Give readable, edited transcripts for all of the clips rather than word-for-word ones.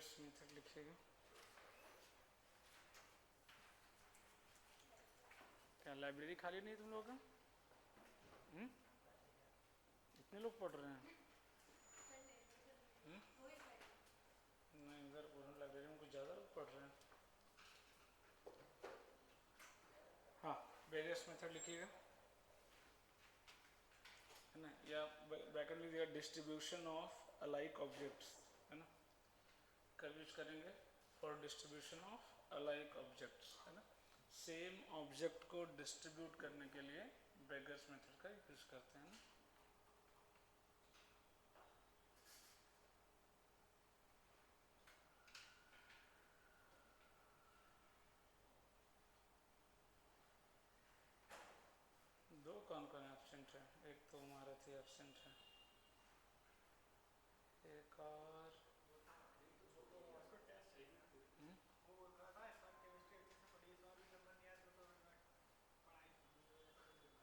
Beggars method लिखिएगा। क्या library खाली नहीं है तुम लोगों का? इतने लोग पढ़ रहे हैं? नहीं, इधर लाइब्रेरी में कुछ ज़्यादा लोग पढ़ रहे हैं। हाँ, बेगर्स मेथड लिखिएगा, है ना, या ब्रैकेट में दिया डिस्ट्रीब्यूशन ऑफ अलाइक ऑब्जेक्ट्स, है ना, कब यूज करेंगे? For distribution of alike objects, है ना, सेम ऑब्जेक्ट को डिस्ट्रीब्यूट करने के लिए बेगर्स मेथड का यूज करते हैं ना। दो कौन कौन एब्सेंट है? एक तो महारथी एब्सेंट है, एक और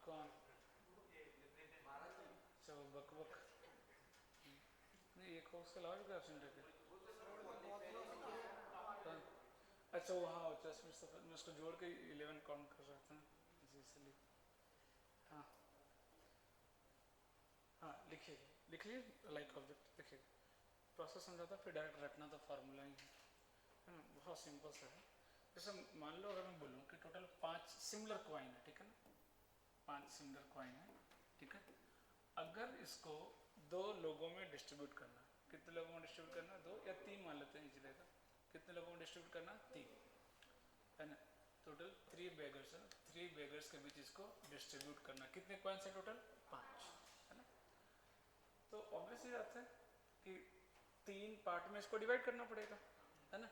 कौन? अच्छा, वो बकबक नहीं, एक और उसके अलावा भी एब्सेंट है क्या? अच्छा वो, हाँ, चश्मिश सफर, मैं उसको जोड़ के 11 काउंट कर रहा था इसलिए। हाँ हाँ, लिखिए, लिख लीजिए लाइक ऑब्जेक्ट, लिखिए, प्रोसेस समझाता फिर डायरेक्ट रखना तो फार्मूला ही है ना, बहुत सिंपल सा है। जैसे मान लो अगर मैं बोलूँ कि टोटल 5 सिमिलर कॉइन है, ठीक है ना, 5 सिमिलर कॉइन है, ठीक है, अगर इसको 2 लोगों में डिस्ट्रीब्यूट करना, कितने लोगों में डिस्ट्रीब्यूट करना? 2 या 3 मान लेते हैं इस जगह, कितने लोगों में डिस्ट्रीब्यूट करना? 3, है ना, टोटल 3 बेगर्स है, 3 बेगर्स के बीच इसको डिस्ट्रीब्यूट करना, कितने कॉइन्स है टोटल? 5, है ना। तो ऑब्वियसली बात है कि 3 पार्ट में इसको डिवाइड करना पड़ेगा, है ना,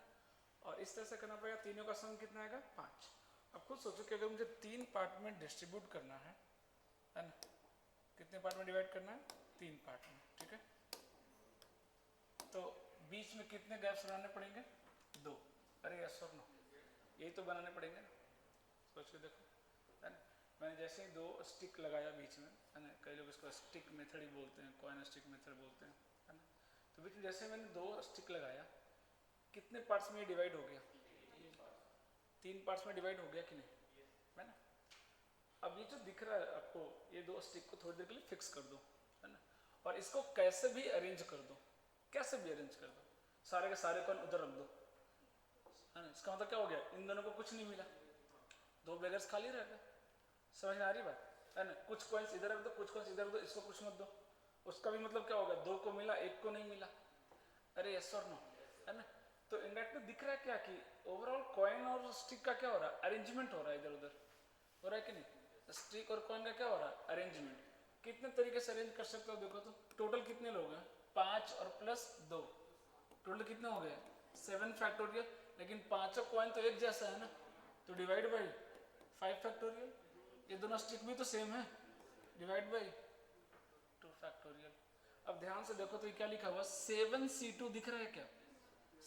और इस तरह से करना पड़ेगा, तीनों का सम कितना आएगा? 5। अब खुद सोचो कि अगर मुझे 3 पार्ट में डिस्ट्रीब्यूट करना है ना, कितने पार्ट में डिवाइड करना है? 3 पार्ट में, ठीक है, तो बीच में कितने गैप्स बनाने पड़ेंगे? 2। अरे यस और नो, यही तो बनाने पड़ेंगे ना, सोच के देखो, है ना। मैंने जैसे ही 2 स्टिक लगाया बीच में, है ना, कई लोग इसको स्टिक मेथड ही बोलते हैं, कॉइन स्टिक मेथड बोलते हैं, है ना, तो बीच में जैसे मैंने 2 स्टिक लगाया, कितने पार्ट्स में ये डिवाइड हो गया? 3 पार्ट्स में डिवाइड हो गया कि नहीं, है ना। अब ये जो दिख रहा है आपको, ये 2 स्टिक को थोड़ी देर के लिए फिक्स कर दो, है ना, और इसको कैसे भी अरेंज कर दो, कैसे भी अरेंज कर दो, सारे के सारे कॉइन उधर रख दो, है ना। इसका मतलब क्या हो गया? इन दोनों को कुछ नहीं मिला, 2 बेगर्स खाली रह गए। समझ में आ रही बात, है ना। कुछ कॉइन्स इधर रख दो, कुछ कॉइन्स इधर रख दो, इसको कुछ मत दो, उसका भी मतलब क्या होगा? 2 को मिला, 1 को नहीं मिला। अरे यस और नो, है ना। तो इंडायरेक्टली दिख रहा है क्या कि ओवरऑल कॉइन और स्टिक का क्या हो रहा है? अरेंजमेंट हो रहा है, इधर उधर हो रहा है कि नहीं। स्टिक और कॉइन का क्या हो रहा है? अरेंजमेंट। कितने तरीके से अरेंज कर सकते हो देखो तो। टोटल कितने लोग हैं? 5 और प्लस 2, टोटल कितने हो गए? 7 फैक्टोरियल। लेकिन पांचों कॉइन तो एक जैसा है ना, तो डिवाइड बाई 5 फैक्टोरियल। ये दोनों स्टिक भी तो सेम है, डिवाइड बाई 2 फैक्टोरियल। अब ध्यान से देखो तो ये क्या लिखा हुआ? 7c2 दिख रहा है क्या?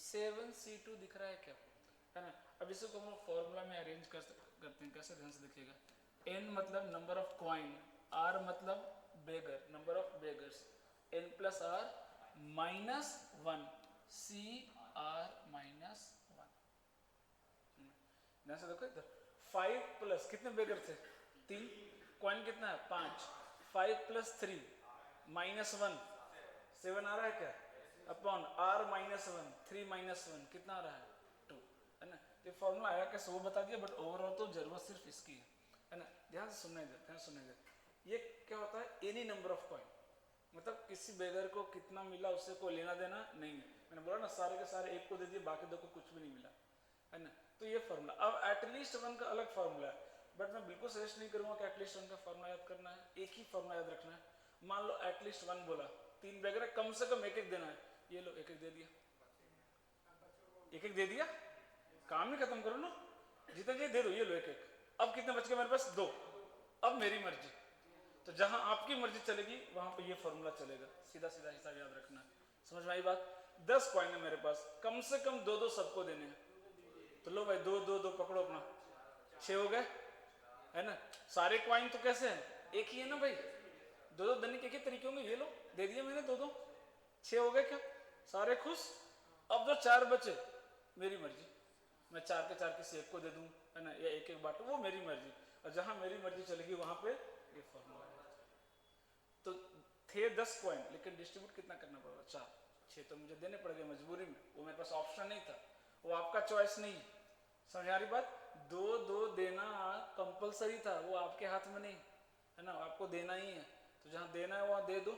7c2 दिख रहा है क्या, है ना। अब इसे को हम लोग फॉर्मूला में अरेंज करते हैं, कैसे? ध्यान से देखिएगा। n मतलब नंबर ऑफ कॉइन, r मतलब beggar, number of beggars, n plus R minus 1, C R minus 1। ध्यान से देखो इधर, 5 प्लस कितने बेगर थे? 3, कॉइन कितना है? 5, 5 प्लस 3 माइनस 1, 7 आ रहा है क्या? अपॉन r माइनस 1, 3 माइनस 1 कितना आ रहा है? 2, है ना। तो फॉर्मूला आया कैसे वो बता दिया, बट ओवरऑल तो जरूरत सिर्फ इसकी है ना। ध्यान से सुनने दे, ध्यान सुनने दे। ये क्या होता है? एनी नंबर ऑफ कॉइन, मतलब किसी बेगर को कितना मिला उससे कोई लेना देना नहीं है। मैंने बोला ना, सारे के सारे एक को दे दिए, बाकी 2 को कुछ भी नहीं मिला, है ना। तो ये फॉर्मूला। अब एटलीस्ट 1 का अलग फॉर्मूला है, बट मैं बिल्कुल सजेस्ट नहीं करूंगा कि एटलीस्ट 1 का फॉर्मूला याद करना है, एक ही फॉर्मूला याद रखना है। मान लो एटलीस्ट 1 बोला, 3 बेगर है, कम से कम एक एक देना है। ये लो, एक एक दे दिया, एक एक दे दिया, काम ही खत्म करो ना, जितना चाहिए दे दो, ये लो एक एक। अब कितने बच गए मेरे पास? 2। अब मेरी मर्जी, तो जहां आपकी मर्जी चलेगी वहां पे ये फॉर्मूला चलेगा। सीधा सीधा हिसाब याद रखना है, समझ में आई बात। 10 कॉइन है मेरे पास, कम से कम 2-2 सबको देने हैं, तो लो भाई 2-2-2 पकड़ो अपना, 6 हो गए, है ना। सारे कॉइन तो कैसे हैं? एक ही है ना भाई, 2-2 देने के तरीके होंगे। ये लो, दे दिए मैंने 2-2, 6 हो गए क्या? सारे खुश। अब जो 4 बचे मेरी मर्जी, मैं 4 के 4 किसी एक को दे दूं, है ना, या एक एक बांटू, वो मेरी मर्जी। और जहां मेरी मर्जी चलेगी वहां पे ये फॉर्मूला है। तो थे 10 कॉइन, लेकिन डिस्ट्रीब्यूट कितना करना पड़ेगा? 4। 6 तो मुझे देने पड़ गए मजबूरी में, वो मेरे पास ऑप्शन नहीं था, वो आपका चॉइस नहीं है। समझ आ रही बात? 2 देना कंपलसरी था, वो आपके हाथ में नहीं है ना, आपको देना ही है। तो जहां देना है वहां दे दो,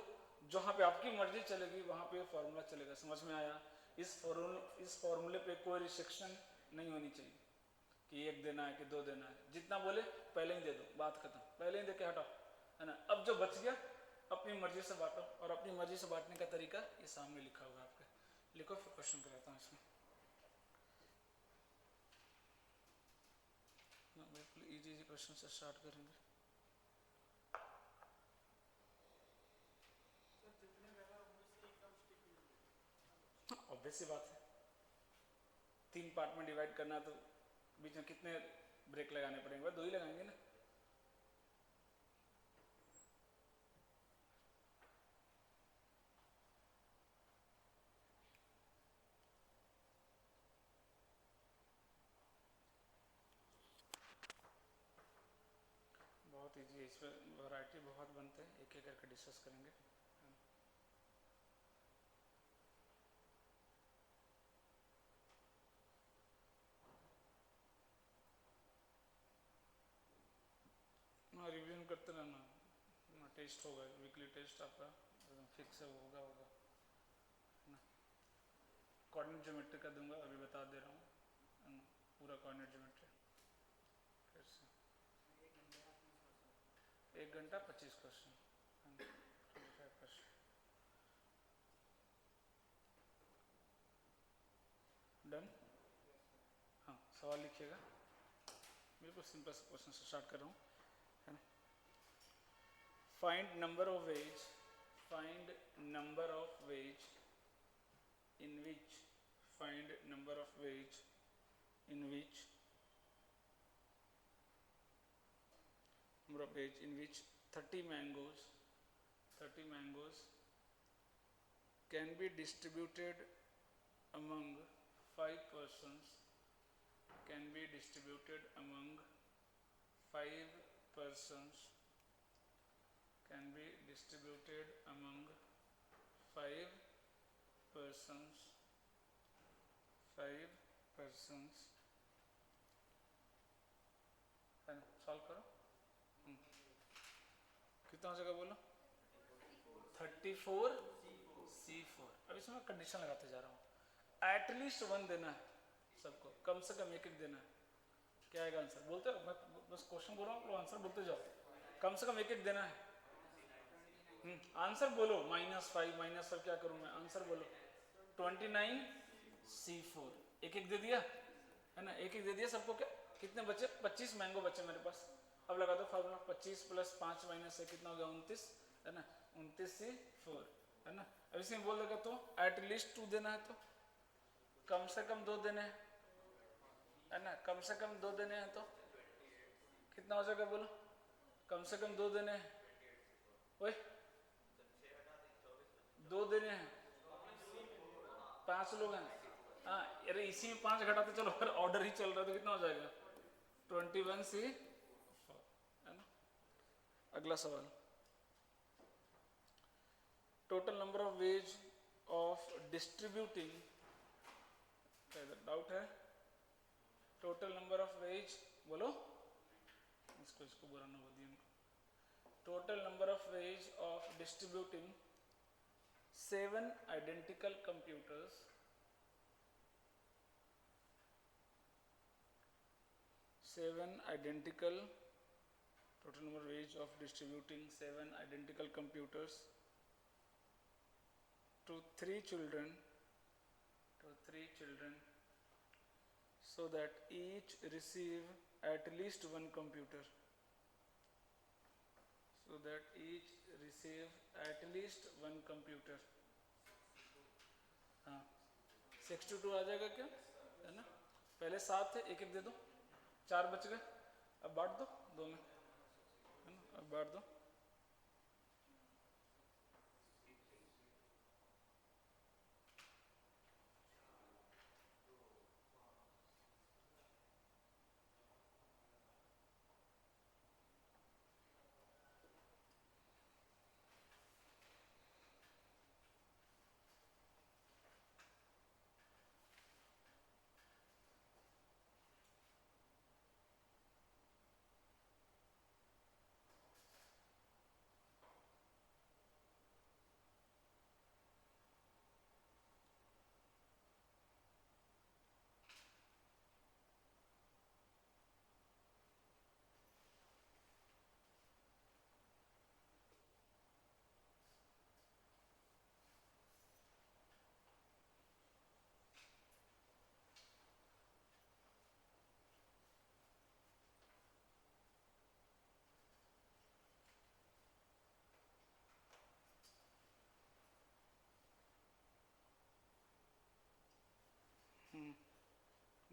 जहां पे आपकी मर्जी चलेगी वहां पे फॉर्मूला चलेगा। समझ में आया? इस फॉर्मूले पे कोई रिस्ट्रिक्शन नहीं होनी चाहिए कि 1 देना है कि 2 देना है। जितना बोले पहले ही दे दो, बात खत्म, पहले ही दे के हटाओ, है ना। अब जो बच गया अपनी मर्जी से बांटो, और अपनी मर्जी से बांटने का तरीका ये सामने लिखा हुआ है आपके। लिखो, फिर क्वेश्चन कराता हूँ इसमें। बिल्कुल इजी इजी क्वेश्चन से स्टार्ट करेंगे। ऑब्वियस सी बात है, 3 पार्ट में डिवाइड करना, तो बीच में कितने ब्रेक लगाने पड़ेंगे? 2 ही लगाएंगे ना। बहुत इजी है, इसमें वैरायटी बहुत बनते हैं, एक एक करके डिस्कस करेंगे। हाँ, रिवीजन करते रहना, टेस्ट होगा, वीकली टेस्ट आपका फिक्स है, होगा ना। कोऑर्डिनेट ज्योमेट्री का दूंगा, अभी बता दे रहा हूँ, पूरा कोऑर्डिनेट ज्योमेट्री फिर से 1 घंटा 25 क्वेश्चन, 25 क्वेश्चन डन। हाँ, सवाल लिखिएगा, बिल्कुल सिंपल से क्वेश्चन से स्टार्ट कर रहा हूँ, है ना। Find number of ways, find number of ways in which, find number of wage in which, number of wage in which 30 mangoes can be distributed among 5 persons, can be distributed among 5 persons, can be distributed among 5 persons, 5 persons, solve करो। कितना हो जाएगा बोलो? 34 C4। अब इसमें condition लगाते जा रहा हूँ, एटलीस्ट 1 देना है सबको, कम से कम एक देना है। क्या आएगा आंसर? बोलते हो, मैं बस क्वेश्चन बोल रहा हूँ, आंसर बोलते जाओ। कम से कम एक देना है। आंसर बोलो। -5 क्या करूँ मैं? आंसर बोलो। 29 C4, एक दे दिया, है ना, एक दे दिया सबको। क्या कितने बचे? 25 मैंगो बचे मेरे पास। अब लगा दो फॉर्मूला, 25 + 5 - 1 कितना हो गया? 29, है ना, 29 C4, है ना। अब इसमें बोल देगा तो एटलीस्ट 2 देना है, तो कम से कम 2 देने हैं, है ना, कम से कम 2 देने हैं, तो कितना हो जाएगा बोलो? कम से कम 2 देने हैं, वही 2 देने हैं, 5 लोग हैं। हाँ, अरे इसी में 5 घटाते चलो, फिर ऑर्डर ही चल रहा है, तो कितना हो जाएगा? 21 C4, है ना। अगला सवाल, total number of ways of distributing, doubt है? टोटल नंबर ऑफ वेज बोलो, इसको बोला ना बोलिए उनको। Total number of ways of distributing 7 identical computers, 7 identical, total number of ways of distributing 7 identical computers to 3 children, so that each receive at least 1 computer, so that each receive at least 1 computer। हाँ, 62 आ जाएगा क्या? है ना, पहले 7 थे, एक दे दो, 4 बच गए। अब बांट दो 2 में, है ना, अब बांट दो।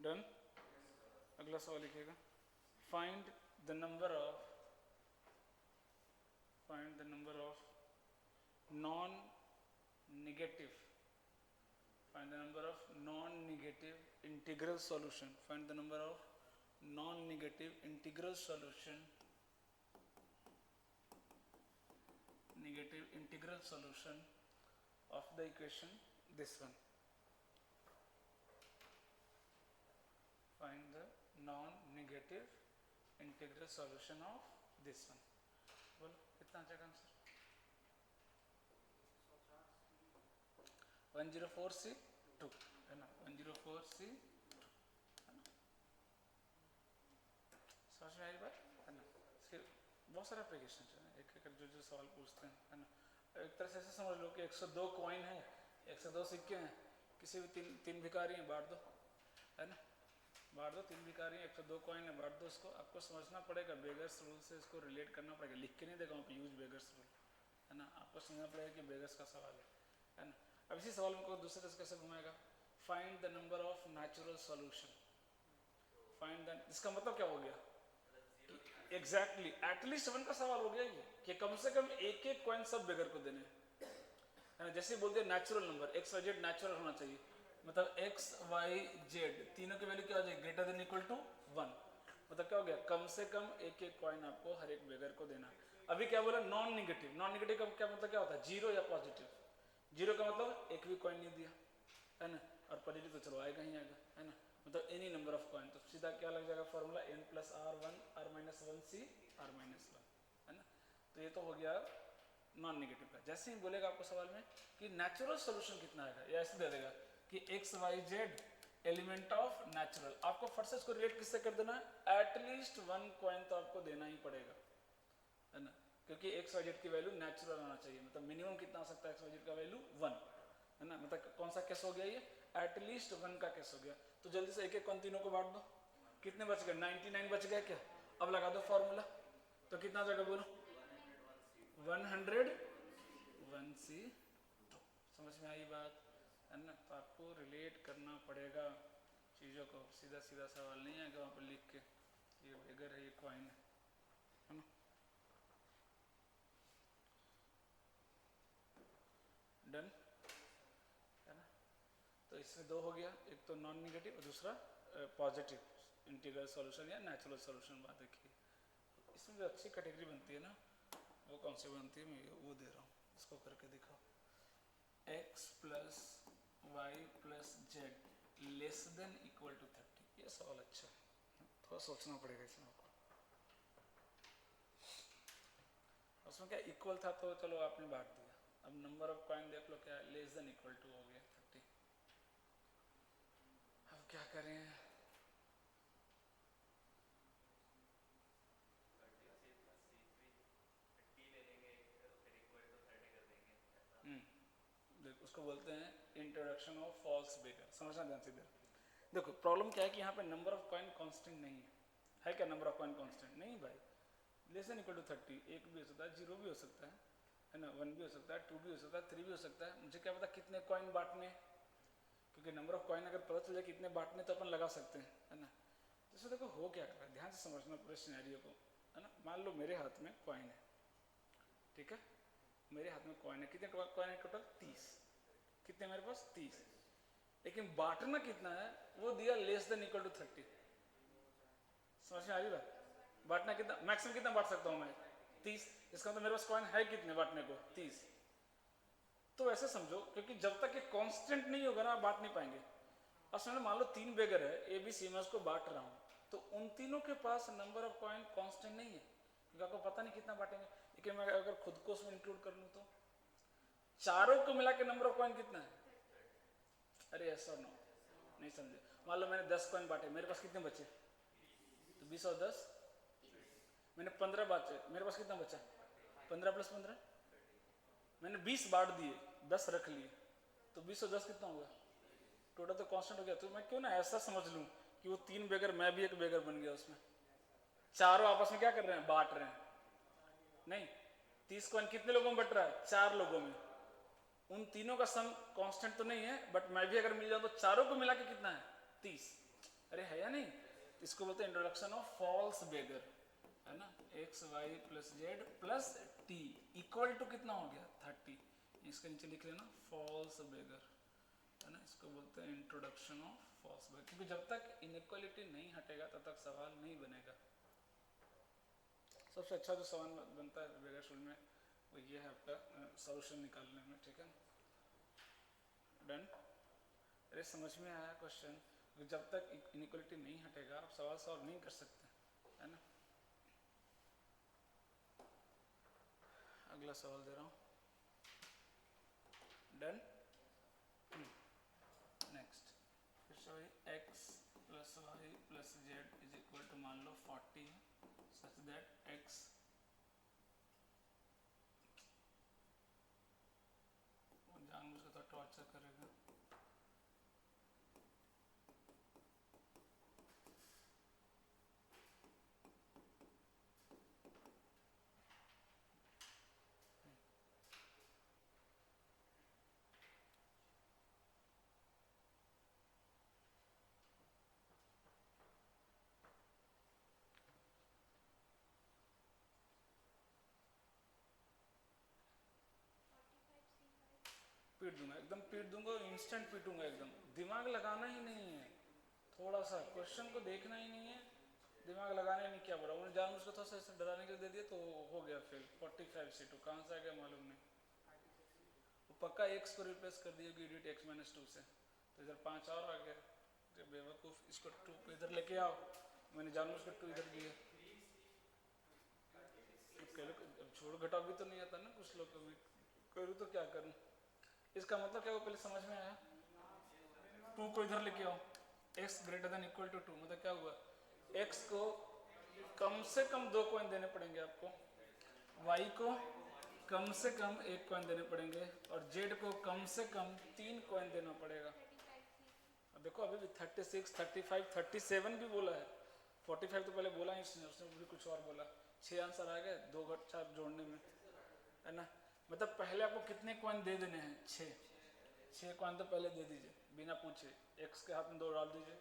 डन। अगला सवाल लिखिएगा, find the number of non negative integral solution, find the number of non negative integral solution of the equation this one. Find the non-negative integral solution of this one. बोलो कितना आ जाएगा आंसर? 104C2 है ना, 104C2 है ना, समझ में आई बात है ना। इसके बहुत सारे एप्लीकेशन है, एक एक जो सवाल पूछते हैं है ना। एक तरह से ऐसे समझ लो कि 102 कॉइन है, 102 सिक्के हैं, किसी भी तीन भिखारी हैं बांट दो है ना, बांट दो, 3 भिखारी हैं, 102 कॉइन है, बांट दो उसको। आपको समझना पड़ेगा, बेगर्स रूल से इसको रिलेट करना पड़ेगा, लिख के नहीं देगा वहाँ पे यूज बेगर्स रूल है ना। आपको समझना पड़ेगा कि बेगर्स का सवाल है ना। अब इसी सवाल में को दूसरे तरह कैसे घुमाएगा, find the number of natural solution, find the, इसका मतलब क्या हो गया, एग्जैक्टली एटलीस्ट 1 का सवाल हो गया ये, कि कम से कम एक एक कॉइन सब बेगर को देने है ना। जैसे बोल दिया natural number x y z natural होना चाहिए, मतलब एक्स वाई जेड तीनों की वैल्यू क्या हो जाएगी, ग्रेटर देन इक्वल टू 1, मतलब क्या हो गया, कम से कम एक एक कॉइन आपको हर एक बेगर को देना। अभी क्या बोला, नॉन निगेटिव, नॉन निगेटिव का क्या मतलब क्या होता है, जीरो या पॉजिटिव। जीरो का मतलब एक भी कॉइन नहीं दिया है ना, और पॉजिटिव तो चलो आएगा ही आएगा है ना, मतलब एनी नंबर ऑफ कॉइन। तो सीधा क्या लग जाएगा formula, n + r1 r-1c r-1 है ना। तो ये तो हो गया नॉन नेगेटिव का। जैसे ही बोलेगा आपको सवाल में कि नेचुरल सॉल्यूशन कितना आएगा, या ऐसे दे देगा कि x y z element of natural, आपको फर्स्ट से इसको रिलेट किससे कर देना है, एटलीस्ट 1 कॉइन तो आपको देना ही पड़ेगा है ना, क्योंकि एक्स वाई जेड की वैल्यू नेचुरल आना चाहिए, मतलब मिनिमम कितना आ सकता है एक्स वाई जेड का वैल्यू 1 है ना, मतलब कौन सा केस हो गया ये, एटलीस्ट 1 का केस हो गया। तो जल्दी से एक एक कॉइन तीनों को बांट दो, कितने बच गए, 99 बच गए क्या। अब लगा दो फॉर्मूला, तो कितना जगह बोलो, 101C। समझ में आई बात है ना। तो आपको रिलेट करना पड़ेगा चीज़ों को, सीधा सीधा सवाल नहीं आएगा वहाँ पर लिख के ये बेगर है ये कॉइन है ना। डन है ना। तो इसमें 2 हो गया, एक तो नॉन निगेटिव और दूसरा पॉजिटिव इंटीग्रल सॉल्यूशन या नेचुरल सॉल्यूशन। बात देखिए, इसमें जो अच्छी कैटेगरी बनती है ना, वो कौन सी बनती है, मैं वो दे रहा हूँ, इसको करके दिखाओ। x + y + z less than equal to 30, ये सवाल अच्छा है, थोड़ा सोचना पड़ेगा इसमें आपको। उसमें क्या इक्वल था तो चलो आपने बांट दिया, अब नंबर ऑफ कॉइन देख लो क्या है, लेस देन इक्वल टू हो गया 30। अब क्या करें, देखो उसको बोलते हैं इंट्रोडक्शन ऑफ फॉल्स बेगर। समझना ध्यान से इधर देखो, प्रॉब्लम क्या है कि यहाँ पे नंबर ऑफ कॉइन कांस्टेंट नहीं है क्या, नंबर ऑफ कॉइन कांस्टेंट नहीं भाई, लेस देन इक्वल टू 30, 1 भी हो सकता है, 0 भी हो सकता है ना, 1 भी हो सकता है, 2 भी हो सकता है, 3 भी हो सकता है। मुझे क्या पता कितने कॉइन बांटने, क्योंकि नंबर ऑफ कॉइन अगर पता चल जाए कितने बांटने तो अपन लगा सकते हैं है ना। जैसे देखो हो क्या कर रहा है, ध्यान से समझना पूरे सिनेरियो को है ना। मान लो मेरे हाथ में कॉइन है, ठीक है, मेरे हाथ में कॉइन है, कितने कॉइन है टोटल 30, कितने मेरे पास 30, लेकिन बांटना कितना है वो दिया लेस देन इक्वल टू 30। समझ में आ रही बात, बांटना कितना, मैक्सिमम कितना बांट सकता हूँ मैं 30, इसका मतलब मेरे पास कॉइन है कितने बांटने को 30। तो ऐसे समझो, क्योंकि जब तक ये कांस्टेंट नहीं होगा ना आप बांट नहीं पाएंगे। और समझो मान लो 3 बेगर है ए बी सी, मैं उसको बांट रहा हूँ, तो उन तीनों के पास नंबर ऑफ कॉइन कांस्टेंट नहीं है, क्योंकि आपको पता नहीं कितना बांटेंगे। लेकिन मैं अगर खुद को उसमें इंक्लूड कर लूँ तो चारों को मिला के नंबर ऑफ कॉइन कितना है, अरे ऐसा नो नहीं समझे। मान लो मैंने 10 कॉइन बांटे, मेरे पास कितने बचे, तो 20 और 10, मैंने 15 बांटे, मेरे पास कितना बचा, 15 + 15, मैंने 20 बांट दिए, 10 रख लिए, तो 20 और 10 कितना होगा, टोटल तो कांस्टेंट हो गया। तो मैं क्यों ना ऐसा समझ लूं कि वो 3 बेगर, मैं भी एक बेगर बन गया उसमें, चारों आपस में क्या कर रहे हैं, बांट रहे हैं। नहीं, 30 कॉइन कितने लोगों में बट रहा है, 4 लोगों में, उन तीनों का सम कांस्टेंट तो नहीं है, बट मैं भी अगर मिल जाऊं तो चारों को मिला के कितना है 30। अरे है या नहीं, इसको बोलते हैं इंट्रोडक्शन ऑफ फॉल्स बेगर, है ना। X y plus z plus t equal to कितना हो गया 30, इसके नीचे लिख लेना फॉल्स बेगर, है ना। इसको बोलते हैं इंट्रोडक्शन ऑफ फॉल्स बेगर, क्योंकि जब तक इनइक्वालिटी नहीं हटेगा तब तक सवाल नहीं बनेगा। सबसे अच्छा जो सवाल बनता है बेगर शूल में वो ये है आपका सॉल्यूशन निकालने में, ठीक है। डन। अरे समझ में आया क्वेश्चन, जब तक इनइक्वालिटी नहीं हटेगा आप सवाल सॉल्व नहीं कर सकते, है ना। अगला सवाल दे रहा हूँ। डन। नेक्स्ट फिर से वही x plus y plus z is equal to मान लो 40 सच दैट x जानबूझ के टॉर्चर करेगा। पीट दूंगा, एकदम पीट दूंगा, इंस्टेंट पीटूंगा, एकदम दिमाग लगाना ही नहीं है, थोड़ा सा क्वेश्चन को देखना ही नहीं है, दिमाग लगाने नहीं। क्या बोला उन्होंने, जानबूझ के थोड़ा सा ऐसे डराने के लिए दे दिया तो हो गया फेल। 45C2 कहाँ से आ गया मालूम नहीं, वो पक्का x को रिप्लेस कर दिया यूनिट x माइनस 2 से, तो इधर 5 और आ गया। बेवकूफ़, इसको 2 को इधर लेके आओ, मैंने जानबूझ के 2 इधर दिया। छोड़ घटाव भी तो नहीं आता ना कुछ लोग को, भी करूँ तो क्या करूँ। इसका मतलब क्या, वो पहले समझ में आया। 2 को इधर लेके आओ, x greater than equal to 2, मतलब क्या हुआ, x को कम से कम 2 कॉइन देने पड़ेंगे आपको, y को कम से कम 1 कॉइन देने पड़ेंगे, और z को कम से कम 3 कॉइन देना पड़ेगा। अब देखो अभी भी 36, 35, 37 भी बोला है, 45 तो पहले बोला ही उसने भी कुछ और बोला। 6 आंसर आ गए 2 घटा जोड़ने में, है ना। मतलब पहले आपको कितने कॉइन दे देने हैं, 6 कॉइन तो पहले दे दीजिए बिना पूछे। x के हाथ में 2 डाल दीजिए,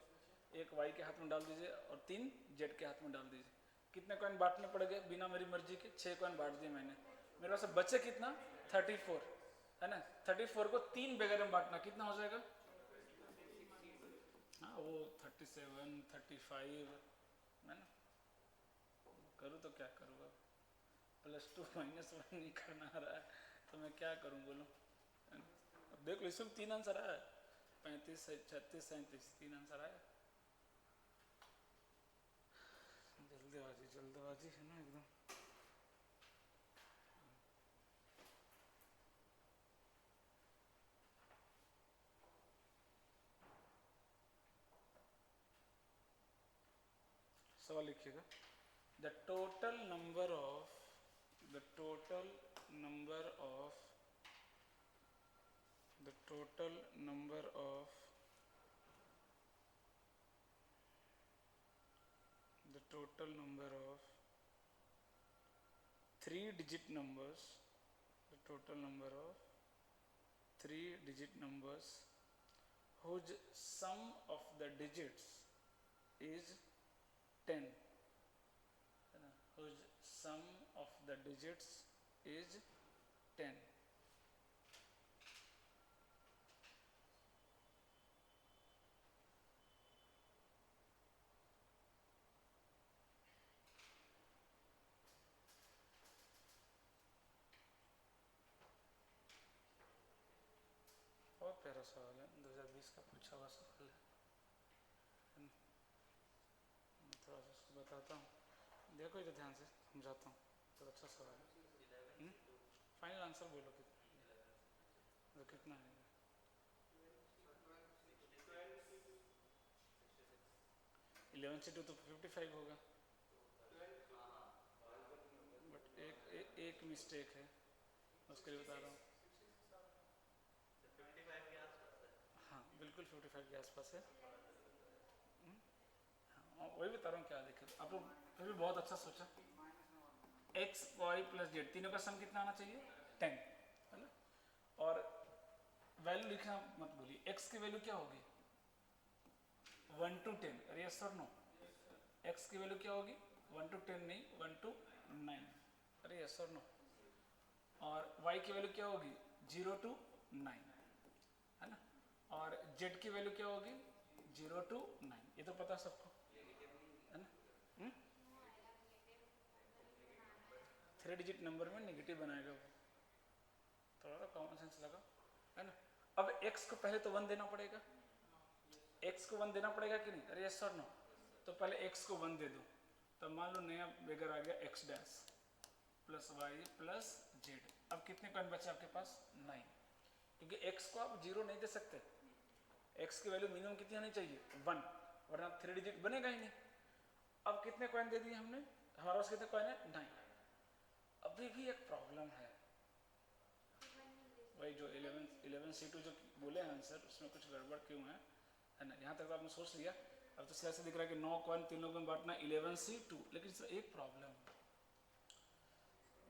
1 y के हाथ में डाल दीजिए और 3 z के हाथ में डाल दीजिए। कितने कॉइन बांटने पड़ेंगे बिना मेरी मर्जी के, 6 कॉइन बांट दिए मैंने, मेरे पास बचे कितना 34, है ना। 34 को 3 बेगर में बांटना कितना हो जाएगा, हाँ वो 37, 35, है ना। करूँ तो क्या करूँ, अब +2 -1 नहीं करना आ रहा है तो मैं क्या करूँ बोलो। अब देख लो इसमें 3 आंसर आया, 35, 36, 37 3 आंसर आया। जल्दबाजी है ना एकदम। सवाल लिखिएगा, the total number of the total number of the total number of 3-digit numbers, the total number of 3-digit numbers whose sum of the digits is 10, whose sum of the digits is 10. बहुत प्यारा सवाल है, 2020 का पूछा हुआ सवाल है। मैं थोड़ा सा उसको बताता हूँ, देखो इधर ध्यान से समझाता हूँ, तो अच्छा सवाल है। फाइनल आंसर बोलो तो कितना है, 11/2 तो 55 होगा, बट एक मिस्टेक है, उसके लिए बता रहा हूँ। हाँ बिल्कुल 55 के आसपास है। हाँ वही बता रहा हूँ, क्या देखिए आप लोग फिर भी बहुत अच्छा सोचा। x y प्लस जेड तीनों का सम कितना आना चाहिए 10, है ना। और वैल्यू लिखना मत भूलिए, x की वैल्यू क्या होगी 1 to 10, अरे यस और नो? x की वैल्यू क्या होगी? 1 to 10 नहीं, 1 to 9, अरे यस और नो? और y की वैल्यू क्या होगी? 0 to 9, है ना? और z की वैल्यू क्या होगी? 0 to 9, ये तो पता सबको, है ना? 3 डिजिट नंबर में नेगेटिव बनाएगा वो, थोड़ा कॉमन सेंस लगा, है ना? अब x को पहले तो 1 देना पड़ेगा, x को 1 देना पड़ेगा कि नहीं? अरे यस और नो? तो पहले x को 1 दे दो, तो मान लो नया बेगर आ गया x dash plus y plus z. अब कितने कॉइन बचे आपके पास? 9, क्योंकि x को आप 0 नहीं दे सकते, x की वैल्यू मिनिमम कितनी होनी चाहिए? 1, वरना 3 डिजिट बनेगा ही नहीं। अब कितने कॉइन दे दिए हमने? हमारे पास कितने कॉइन है? 9। अभी भी एक प्रॉब्लम है, वही जो 11 C2 जो बोले हैं आंसर, उसमें कुछ गड़बड़ क्यों है ना? यहाँ तक तो आपने सोच लिया, अब तो ऐसे दिख रहा है कि 9 कॉइन 3 लोगों में बांटना 11 C2, लेकिन इसमें एक प्रॉब्लम है,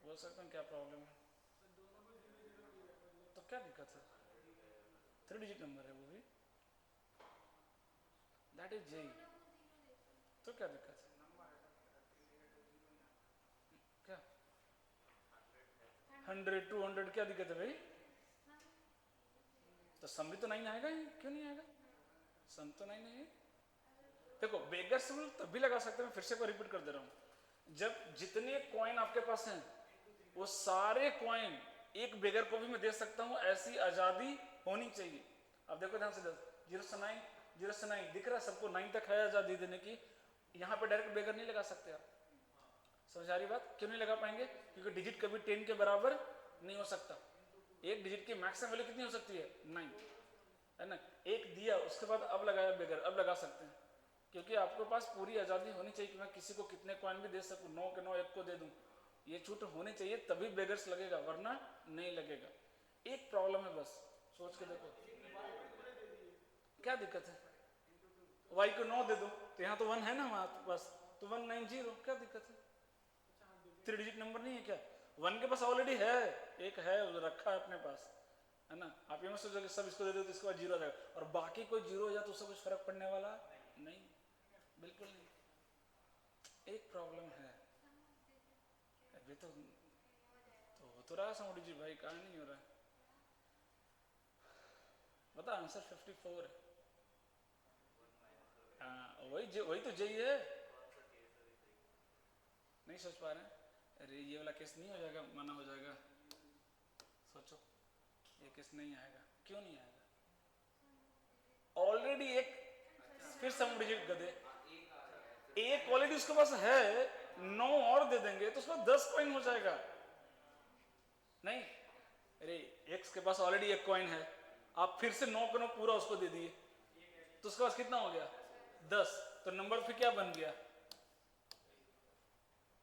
बोल सकते हैं क्या प्रॉब्लम है? तो क्या दिक्कत है? 3 डिजिट नंबर है वो भी, दैट इज जेई, तो क्या दिक्कत है? क्या 100 200 क्या दिक्कत है भाई? तो सम भी तो 9 आएगा ही, क्यों नहीं आएगा? सम तो 9 है। देखो बेगर्स रूल तभी लगा सकते हैं, मैं फिर से रिपीट कर दे रहा हूं, जब जितने कॉइन आपके पास हैं वो सारे कॉइन एक बेगर को भी मैं दे सकता हूं, ऐसी आजादी होनी चाहिए। अब देखो ध्यान से, 0 से 9 0 से 9 दिख रहा है सबको, 9 तक है आजादी देने की, यहां पे डायरेक्ट बेगर नहीं लगा सकते आप, समझ आ रही बात? क्यों नहीं लगा पाएंगे? क्योंकि डिजिट कभी 10 के बराबर नहीं हो सकता, एक डिजिट की मैक्सिमम वैल्यू कितनी हो सकती है? 9, है ना? एक दिया उसके बाद अब लगाया बेगर, अब लगा सकते हैं, क्योंकि आपके पास पूरी आज़ादी होनी चाहिए कि मैं किसी को कितने कॉइन भी दे सकूं, 9 के 9 एक को दे दूं, ये छूट होनी चाहिए, तभी बेगर्स लगेगा, वरना नहीं लगेगा। एक प्रॉब्लम है बस, सोच के देखो क्या दिक्कत है? y को 9 दे दो, तो यहाँ तो 1 है ना हमारे पास, तो 190, क्या दिक्कत है? 3 डिजिट नंबर नहीं है क्या? 1 के पास ऑलरेडी है, एक है रखा है अपने पास, है ना? आप ये मत सोचो कि सब इसको दे दो तो इसके बाद 0 आ जाएगा, और बाकी कोई 0 हो जाए तो उससे कुछ फर्क पड़ने वाला नहीं, बिल्कुल नहीं। एक प्रॉब्लम है अभी तो हो तो रहा समुद्र जी भाई, कहाँ नहीं हो रहा? बता, आंसर 54 है। हाँ वही तो जेई है, नहीं सोच पा रहे हैं? अरे ये वाला केस नहीं हो जाएगा, मना हो जाएगा, सोचो ये केस नहीं आएगा, क्यों नहीं आएगा? ऑलरेडी एक, फिर समुद्र जी गधे, एक क्वालिटी उसके पास है, 9 और दे देंगे तो उसके पास 10 कॉइन हो जाएगा। नहीं, अरे एक्स के पास ऑलरेडी एक कॉइन है, आप फिर से 9 का 9 पूरा उसको दे दिए, तो उसके पास कितना हो गया? 10, तो नंबर फिर क्या बन गया?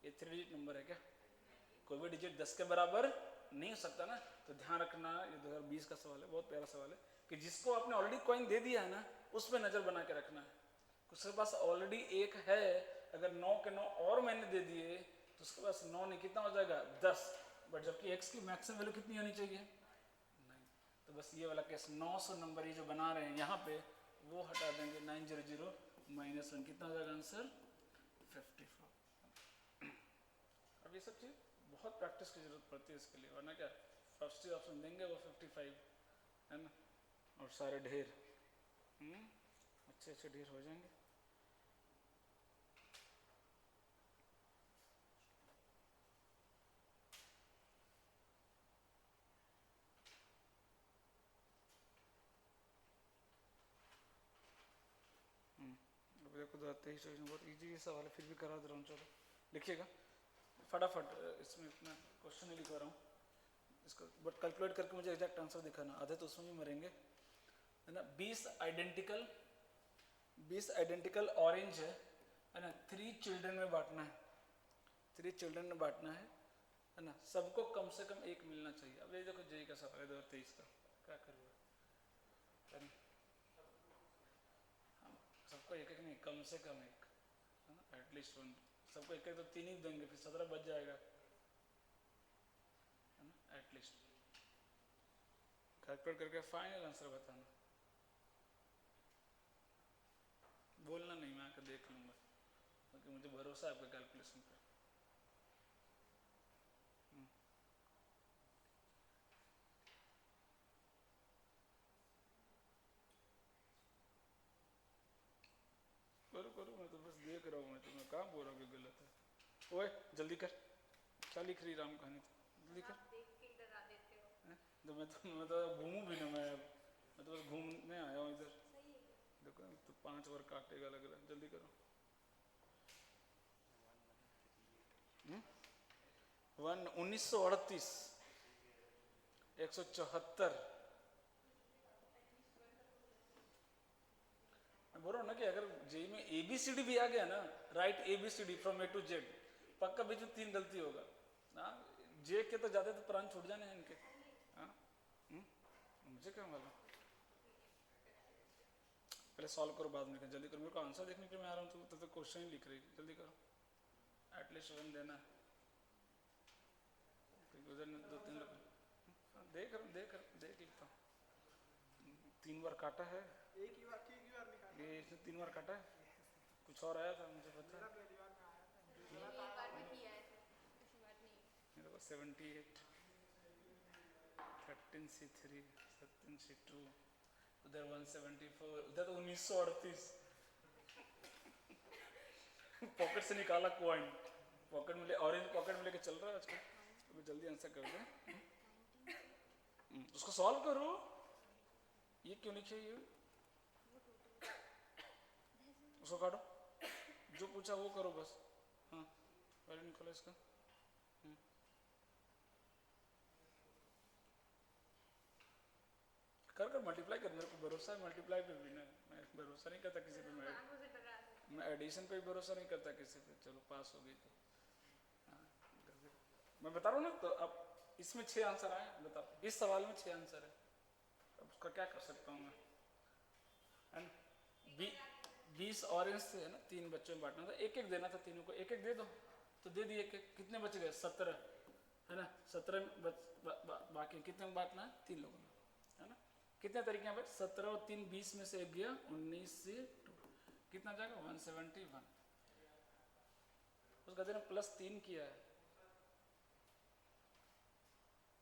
ये 3 डिजिट नंबर है क्या? कोई भी डिजिट 10 के बराबर नहीं हो सकता ना। तो ध्यान रखना, ये 2020 का सवाल है, बहुत प्यारा सवाल है, कि जिसको आपने ऑलरेडी कॉइन दे दिया है ना, उस पर नजर बना के रखना है। उसके पास ऑलरेडी एक है, अगर 9 के 9 और मैंने दे दिए तो उसके पास 9 नहीं, कितना हो जाएगा? 10, बट जबकि x की मैक्सिमम वैल्यू कितनी होनी चाहिए? 9। तो बस ये वाला केस 900 नंबर ये जो बना रहे हैं यहाँ पे, वो हटा देंगे, 900 माइनस 1, कितना हो जाएगा आंसर? 54। अब ये सब चीज़ बहुत प्रैक्टिस की जरूरत पड़ती है इसके लिए, वरना क्या फर्स्ट ही ऑप्शन देंगे वो 55, है ना? और सारे ढेर अच्छे अच्छे ढेर हो जाएंगे। देखो 2023 बहुत इजी सवाल है, फिर भी करा दे रहा हूँ, चलो लिखिएगा फटाफट, इसमें इतना क्वेश्चन नहीं लिखवा रहा हूँ इसको, बट कैलकुलेट करके मुझे एग्जैक्ट आंसर दिखाना, आधे तो उसमें भी मरेंगे, है ना? 20 आइडेंटिकल ऑरेंज है ना? 3 चिल्ड्रन में बांटना है, 3 चिल्ड्रन में बांटना है ना? सबको कम से कम एक मिलना चाहिए। अब ये देखो जेई का सवाल है 2023 का, क्या करूँगा? सबको एक एक नहीं, कम से कम एक, है ना? एटलीस्ट 1, सबको एक एक तो 3 ही देंगे, फिर 17 बच जाएगा, है ना? एटलीस्ट कैलकुलेट करके फाइनल आंसर बताना। बोलना नहीं, मैं आकर देख लूँगा, क्योंकि मुझे भरोसा है आपके कैलकुलेशन पे। करो करो, मैं तो बस देख रहा हूँ, मैं तुम्हें कहाँ बोल रहा हूँ कि गलत है। ओए जल्दी कर, क्या लिख रही राम कहानी, जल्दी कर। मैं तो घूमूं भी ना, मैं तो बस घूमने आया हूँ इधर। देखो तो 5 बार काटेगा लग रहा है, जल्दी करो। 1938, 174। मैं बोल रहा हूँ ना कि अगर जेई में ABCD भी आ गया ना, right ABCD from A to Z, पक्का बीच में 3 गलती होगा ना। जे के तो ज्यादा तो प्राण छूट जाने हैं इनके। हाँ मुझे क्या मालूम, पहले सॉल्व करो बाद में, जल्दी करो, मेरे को आंसर देखने के लिए मैं आ रहा हूँ, तो क्वेश्चन ही लिख रही, जल्दी करो। एटलीस्ट 1 देना है, उधर 2-3 लोग। देख देख लेता हूँ। 3 बार काटा है, ये इसने 3 बार काटा है। कुछ और आया था मुझे पता है, मेरे को 78, 13C3, 17C2, उधर 174, उधर तो 1938। पॉकेट से निकाला कॉइन, पॉकेट में ले, ऑरेंज पॉकेट में लेके चल रहा है आजकल, तो जल्दी आंसर कर दे। उसको सॉल्व करो, ये क्यों नहीं चाहिए, उसको काटो, जो पूछा वो करो बस। हाँ पहले निकालो इसका। कर कर मल्टीप्लाई कर, मेरे को भरोसा है मल्टीप्लाई पे भी ना, मैं भरोसा नहीं करता किसी पे, मैं एडिशन पे भी भरोसा नहीं करता किसी पे। चलो पास हो गई तो। हाँ, मैं बता रहा हूँ ना, तो अब इसमें 6 आंसर आए, बताओ इस सवाल में 6 आंसर है, अब उसका क्या कर सकता हूँ मैं, है ना। 20 ऑरेंज से है ना, 3 बच्चों में बांटना था, एक एक देना था, तीनों को एक एक दे दो, तो दे दिए। कितने बच गए, 17 है ना, 17 बाकी कितने में बांटना है, 3 लोगों में, है ना। कितने तरीके हैं, 17 और 3 20 में से एक गया, 19 से 2, कितना जाएगा 171। उसका देना +3 किया है,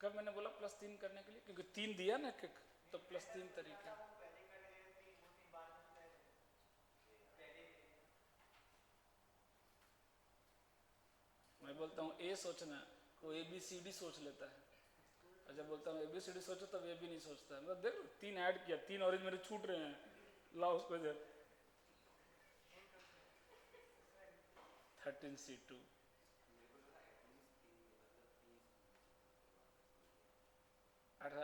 कब मैंने बोला +3 करने के लिए, क्योंकि 3 दिया ना एक, तो +3 तरीके। मैं बोलता हूँ ए सोचना, वो ABCD सोच लेता है, और जब बोलता हूँ ABCD सोचो तब ये भी नहीं सोचता है। मतलब देख 3 ऐड किया, 3 ऑरेंज मेरे छूट रहे हैं, लाओ उसको इधर। 13C2,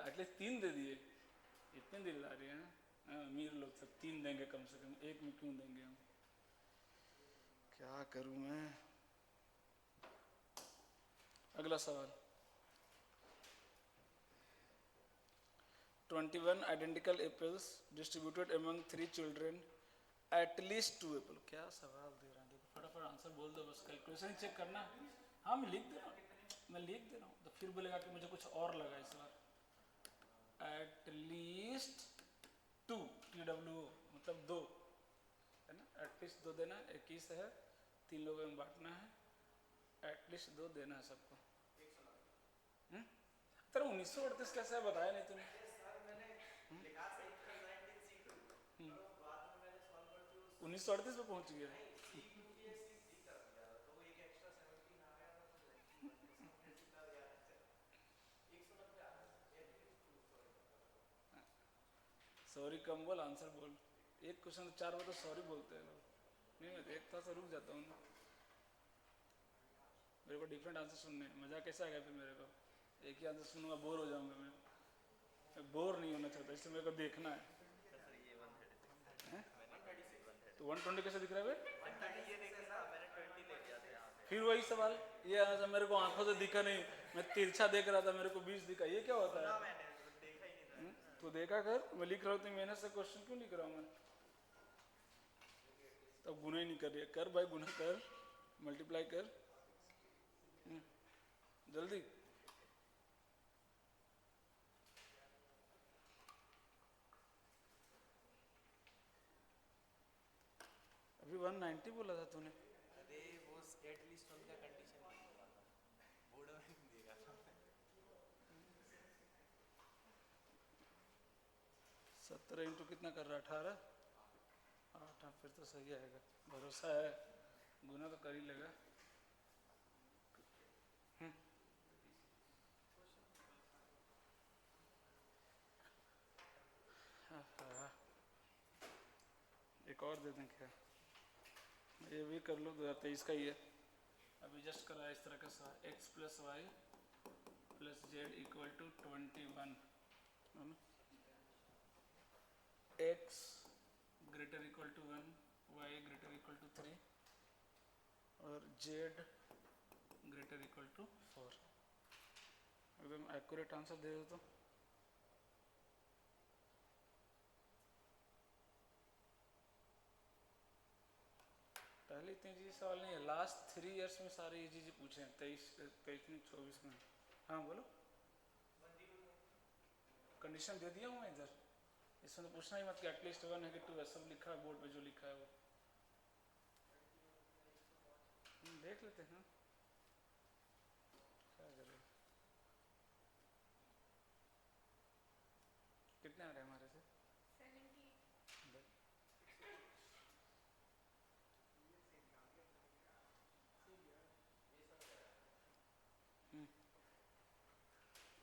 एटलीस्ट 3 दे दिए, इतने दिल ला रही है। अमीर लोग सब 3 देंगे कम से कम, एक में क्यों देंगे हम, क्या करूं मैं। अगला सवाल, 21 identical apples distributed among 3 children, at least 2 Apple. क्या सवाल दे रहा है, देखो फटाफट आंसर बोल दो, बस कैलकुलेशन चेक करना। हाँ मैं लिख दे रहा हूँ, मैं लिख दे रहा हूँ, तो फिर बोलेगा कि मुझे कुछ और लगा इस बार। एटलीस्ट 2, TWO मतलब 2, है ना, एटलीस्ट 2 देना, 21 है, 3 लोगों में बांटना है, एटलीस्ट 2 देना है सबको। तेरा 1938 कैसे है, बताया नहीं तूने। 1938 पे पहुंच गया। सॉरी कम बोल, आंसर बोल। एक क्वेश्चन तो 4 बार तो सॉरी बोलते हैं लोग। नहीं मैं देखता तो रुक जाता हूँ ना, मेरे को डिफरेंट आंसर सुनने, मजा कैसा आएगा फिर मेरे को, एक ही आंसर सुनूंगा बोर हो जाऊंगा मैं बोर नहीं होना चाहता, इसलिए मेरे को देखना है। तो 120 कैसे दिख रहा है फिर वही सवाल, ये आंसर मेरे को आंखों से दिखा नहीं, मैं तिरछा देख रहा था, मेरे को 20 दिखा, ये क्या होता है। तो देखा कर, मैं लिख रहा हूँ, तो मेहनत से क्वेश्चन क्यों लिख रहा हूँ मैं, तब गुना ही नहीं कर रही, कर भाई गुना कर, मल्टीप्लाई कर जल्दी। 190 बोला था तूने। अरे वो एटलीस्ट उनका कंडीशन नहीं हुआ था, बोर्ड में नहीं देगा था। 17 इंटू कितना कर रहा है, 18। 8, हाँ फिर तो सही आएगा, भरोसा है, गुना तो कर ही लेगा। हाँ, एक और दे दें क्या, ये भी कर लो, 2023 का ही है। अभी जस्ट करा इस तरह का सा, x plus y plus z equal to 21, है ना। X greater equal to 1, y greater equal to 3 और जेड ग्रेटर इक्वल टू 4। एकदम एक्यूरेट आंसर दे दो तो। पहले इतनी इजी सवाल नहीं है, लास्ट 3 इयर्स में सारे इजी इजी पूछे हैं, 23 में 24 में। हाँ बोलो, कंडीशन दे दिया हूँ मैं इधर, इसमें तो पूछना ही मत कि एटलीस्ट 1 है कि 2 है, सब लिखा है बोर्ड पे जो लिखा है वो। देख लेते हैं क्या करें। कितने आ रहे हैं हमारे से? 70।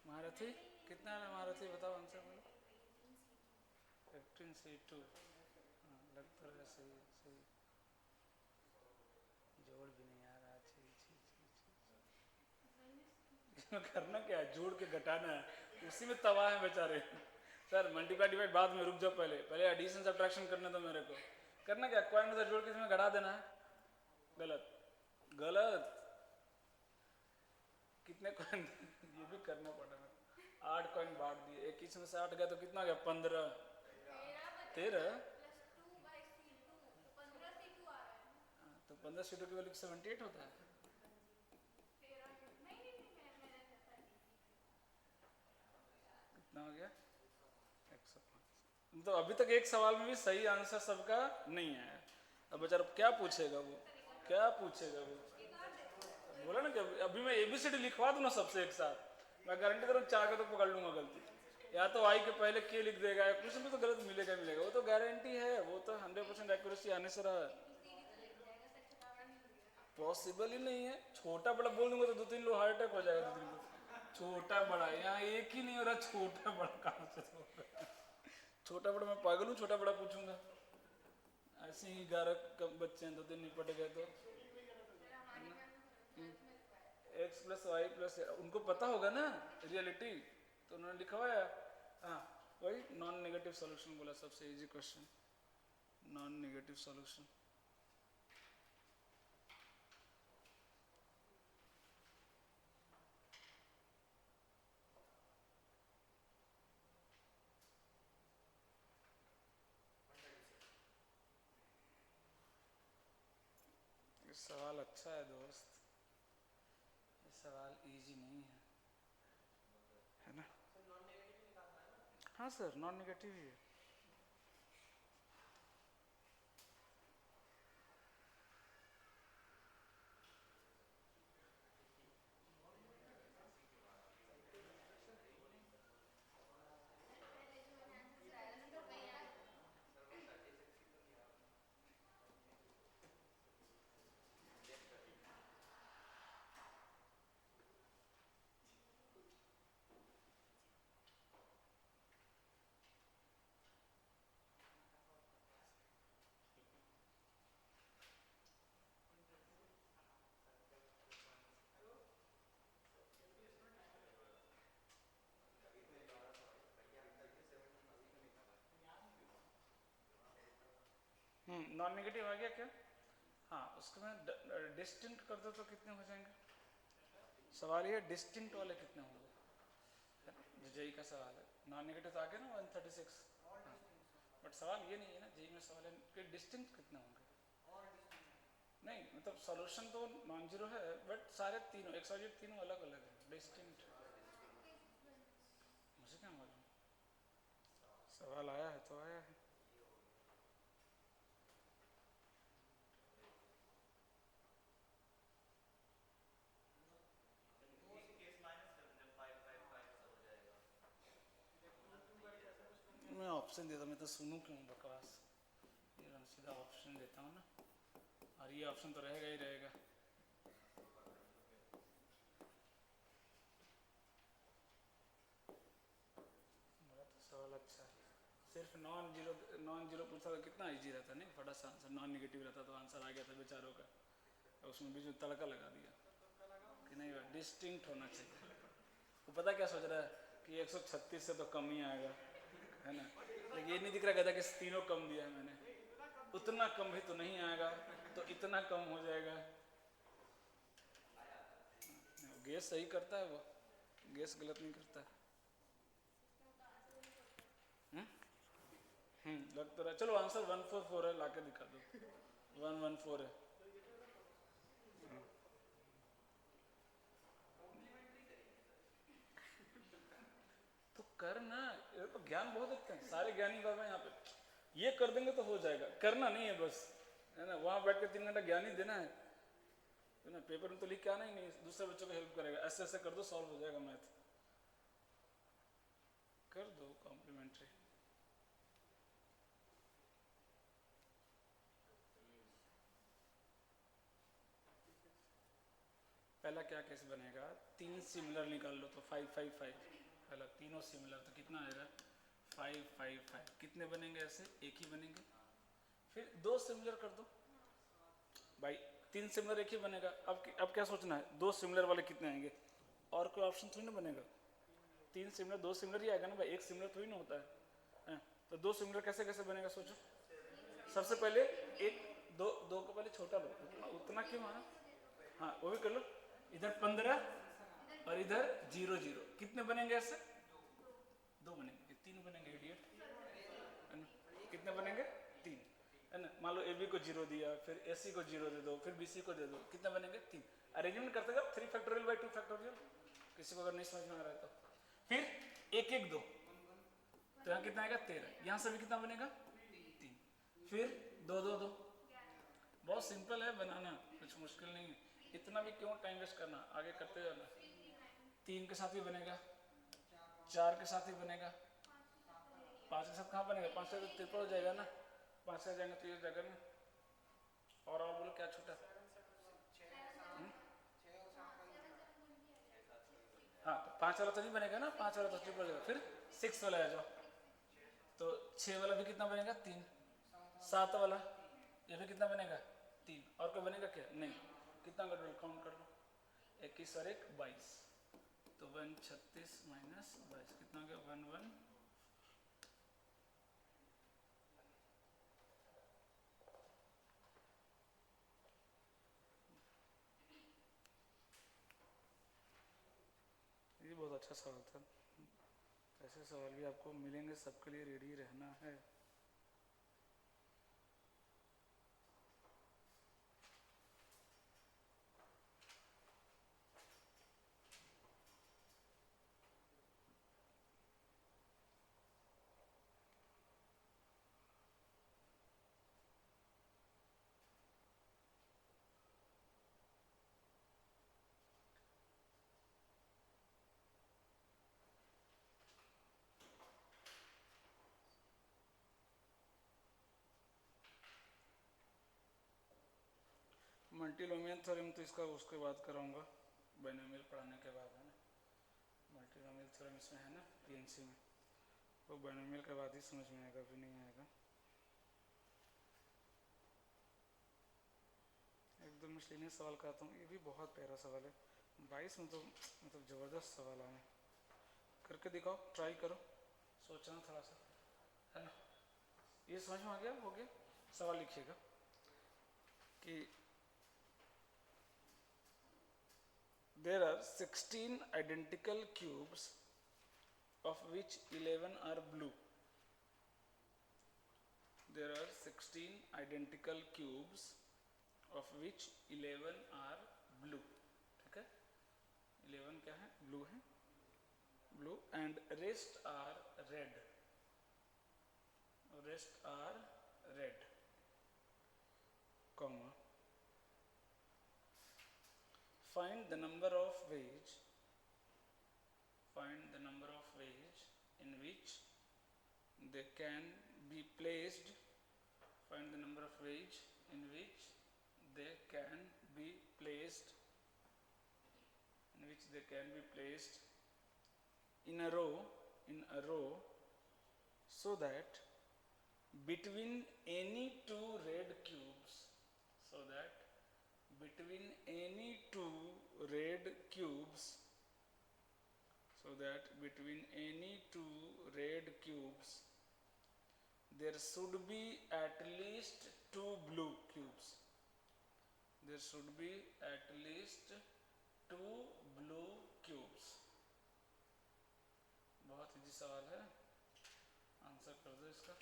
महारथी कितना है, महारथी बताओ आंसर बोलो। 15C2, हाँ लग तो रहा है सही है, सही। जोड़ भी नहीं आ रहा, छी छी छी छी। करना क्या है, जोड़ के घटाना है, उसी में तबाह है बेचारे। सर मल्टीप्लाई डिवाइड बाद में, रुक जाओ, पहले पहले एडिशन सब्ट्रैक्शन करने दो मेरे को। करना क्या, क्वाइन उधर जोड़ के इसमें घटा देना है। गलत, गलत। कितने कॉइन ये भी करना पड़ेगा। 8 कॉइन बांट दिए, एक इसमें से 8 गया तो कितना गया, 15, 13। तो 15 सीटों की वैल्यू 78 होता है। कितना हो गया, 105। तो अभी तक एक सवाल में भी सही आंसर सबका नहीं आया। अब बेचारा क्या पूछेगा वो, क्या पूछेगा वो। बोला ना कि अभी मैं ABCD लिखवा दूँ ना सबसे एक साथ, मैं गारंटी करूँ 4 का तो पकड़ लूंगा गलती। या तो आई के पहले के लिख देगा, या कुछ भी तो गलत मिलेगा मिलेगा, वो तो गारंटी है, वो तो 100% एक्यूरेसी आने से रहा। पॉसिबल ही नहीं है, छोटा बड़ा बोल दूंगा तो 2-3 लोग हार्ट अटैक हो जाएगा, 2-3 लोग। छोटा बड़ा यहाँ एक ही नहीं हो रहा, छोटा बड़ा कहाँ से होगा। छोटा बड़ा मैं पागल हूँ, छोटा बड़ा पूछूंगा। ऐसे ही 11 बच्चे हैं, 2-3 निपट गए तो। एक्स प्लस वाई प्लस, उनको पता होगा ना रियलिटी, तो उन्होंने लिखवाया। हाँ वही नॉन नेगेटिव सॉल्यूशन बोला, सबसे easy question, non negative solution. ये सवाल अच्छा है दोस्त, ये सवाल इजी नहीं है, है ना। हाँ सर, नॉन नेगेटिव ही है। नॉन नेगेटिव आ गया क्या? हाँ, उसको मैं डिस्टिंक्ट कर दो तो कितने हो जाएंगे? सवाल ये डिस्टिंक्ट वाले कितने होंगे, जो जेई का सवाल है। नॉन नेगेटिव तो आ गया ना 136। हाँ, बट सवाल ये नहीं है ना, जेई में सवाल है कि डिस्टिंक्ट कितने होंगे। नहीं मतलब सॉल्यूशन तो नॉन जीरो है, बट सारे तीनों एक्सवाइजेड तीनों अलग अलग है, डिस्टिंक्ट। मुझे क्या मालूम, सवाल आया है तो आया है। ऑप्शन देता, मैं तो सुनूं क्यों बकवास। ये मैं सीधा ऑप्शन देता हूँ ना, और ये ऑप्शन तो रहेगा ही रहेगा। बड़ा तो सवाल अच्छा है। सिर्फ नॉन जीरो पूछा तो कितना इजी रहता नहीं, फटा सा आंसर। नॉन निगेटिव रहता तो आंसर आ गया था बेचारों का, और उसमें बीच में तड़का लगा दिया कि नहीं भाई डिस्टिंक्ट होना चाहिए। वो पता क्या सोच रहा है कि 136 से तो कम ही आएगा, है ना, लेकिन ये नहीं दिख रहा कहता कि तीनों कम दिया है मैंने, उतना कम भी तो नहीं आएगा, तो इतना कम हो जाएगा। गेस सही करता है वो, गेस गलत नहीं करता। लग तो रहा। चलो आंसर 144 है, लाके दिखा दो। 114 है। तो कर ना, ये तो ज्ञान बहुत देखते हैं सारे ज्ञानी बाबा यहाँ पे। ये कर देंगे तो हो जाएगा, करना नहीं है बस, है ना। वहां बैठ के 3 घंटा ज्ञान ही देना है ना। पेपर में तो लिख के आना ही नहीं, दूसरे बच्चों को हेल्प करेगा। ऐसे ऐसे कर दो, सॉल्व हो जाएगा मैथ, कर दो कॉम्प्लीमेंट्री। पहला क्या केस बनेगा, 3 सिमिलर निकाल लो तो 5 5 5। पहला तीनों सिमिलर तो कितना आएगा 5 5 5। कितने बनेंगे ऐसे, एक ही बनेंगे। फिर 2 सिमिलर कर दो भाई, 3 सिमिलर एक ही बनेगा। अब क्या सोचना है, 2 सिमिलर वाले कितने आएंगे, और कोई ऑप्शन थोड़ी ना बनेगा। 3 सिमिलर 2 सिमिलर ही आएगा ना भाई, एक सिमिलर थोड़ी ना होता है। तो 2 सिमिलर कैसे कैसे बनेगा सोचो। सबसे पहले एक दो दो को पहले छोटा लो, उतना क्यों आना। हाँ वो भी कर लो। इधर 15 और इधर 0 0, कितने बनेंगे ऐसे, 2 बनेंगे, 3 बनेंगे इडियट, है ना। कितने बनेंगे 3, है ना। मान लो ए बी को 0 दिया, फिर ए सी को 0 दे दो, फिर बी सी को दे दो, कितने बनेंगे 3। अरेंजमेंट करते जाओ, 3 फैक्टोरियल बाई 2 फैक्टोरियल, किसी को अगर नहीं समझ में आ रहा है तो। फिर 1 1 2, तो यहाँ कितना आएगा 13, यहाँ से भी कितना बनेगा 3, फिर 2 2 2। बहुत सिंपल है बनाना, कुछ मुश्किल नहीं है। इतना भी क्यों टाइम वेस्ट करना, आगे करते जाना। 3 के साथ भी बनेगा, 4 के साथ ही बनेगा, 5 के साथ कहाँ बनेगा, 5 से तो ट्रिपल हो जाएगा ना, 5 से जाएंगे तो ये जाएगा ना। और बोलो क्या छूटा। हाँ तो 5 वाला तो नहीं बनेगा ना, 5 वाला तो ट्रिपल हो जाएगा। फिर 6 वाला आ जाओ, तो 6 वाला भी कितना बनेगा 3। 7 वाला ये भी कितना बनेगा 3, और कोई बनेगा क्या, नहीं। कितना कर लो, काउंट कर लो, 21 और 1 22, तो 136 माइनस 22 कितना हो गया 1 1। ये बहुत अच्छा सवाल था। ऐसे सवाल भी आपको मिलेंगे, सबके लिए रेडी रहना है। मल्टीनोमियल थ्योरम तो इसका उसके बाद कराऊंगा, बाइनोमियल पढ़ाने के बाद, है ना। मल्टीनोमियल थ्योरम इसमें है ना पीएनसी में, वो बाइनोमियल के बाद ही समझ में आएगा, अभी नहीं आएगा। एकदम मिसलिनियस सवाल कहता हूँ, ये भी बहुत प्यारा सवाल है। 22 में तो मतलब ज़बरदस्त सवाल आए, करके दिखाओ, ट्राई करो, सोचना थोड़ा सा, है ना। ये समझ में आ गया, हो गया। सवाल लिखिएगा कि there are 16 identical cubes of which 11 are blue. There are 16 identical cubes of which 11 are blue. ठीक है, 11 क्या है, blue है, blue, and rest are red. Rest are red, comma. Find the number of ways. Find the number of ways in which they can be placed, find the number of ways in which they can be placed, in a row, so that between any two red cubes, there should be at least two blue cubes. बहुत easy सवाल है, answer कर दो इसका।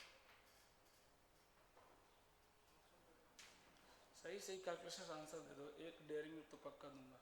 सही calculation answer दे दो, एक dairying तो पक्का दूंगा।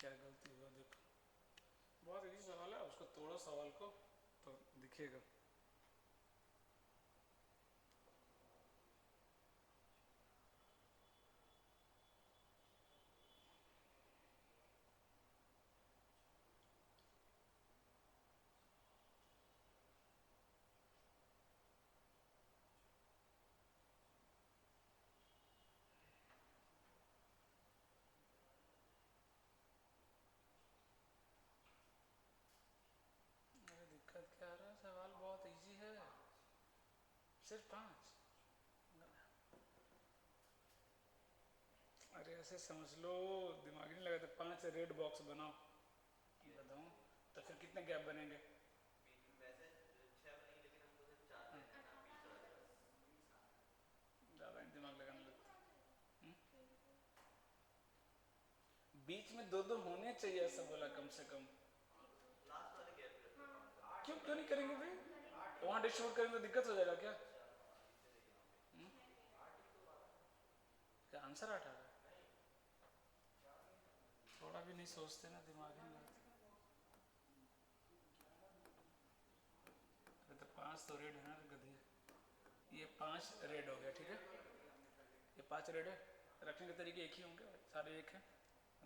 क्या गलती हुआ देखो, बहुत इजी सवाल है, उसको तोड़ो सवाल को तो दिखेगा। दिक्कत क्या आ रहा है, सवाल बहुत इजी है, सिर्फ 5। अरे ऐसे समझ लो, दिमाग नहीं लगा तो 5 रेड बॉक्स बनाओ, बताऊं तो फिर कितने गैप बनेंगे? ज़्यादा दिमाग लगाने लगता। बीच में दो होने चाहिए, ऐसा बोला कम से कम। क्यों नहीं करेंगे भाई, वहां डिस्ट्रीब्यूट करेंगे तो दिक्कत हो जाएगा क्या? क्या आंसर 8 आ रहा है? थोड़ा भी नहीं सोचते ना, दिमाग ही नहीं लगाते। तो 5 तो रेड है ना गधी, ये 5 रेड हो गया, ठीक है, ये 5 रेड है, रखने के तरीके एक ही होंगे, सारे एक हैं,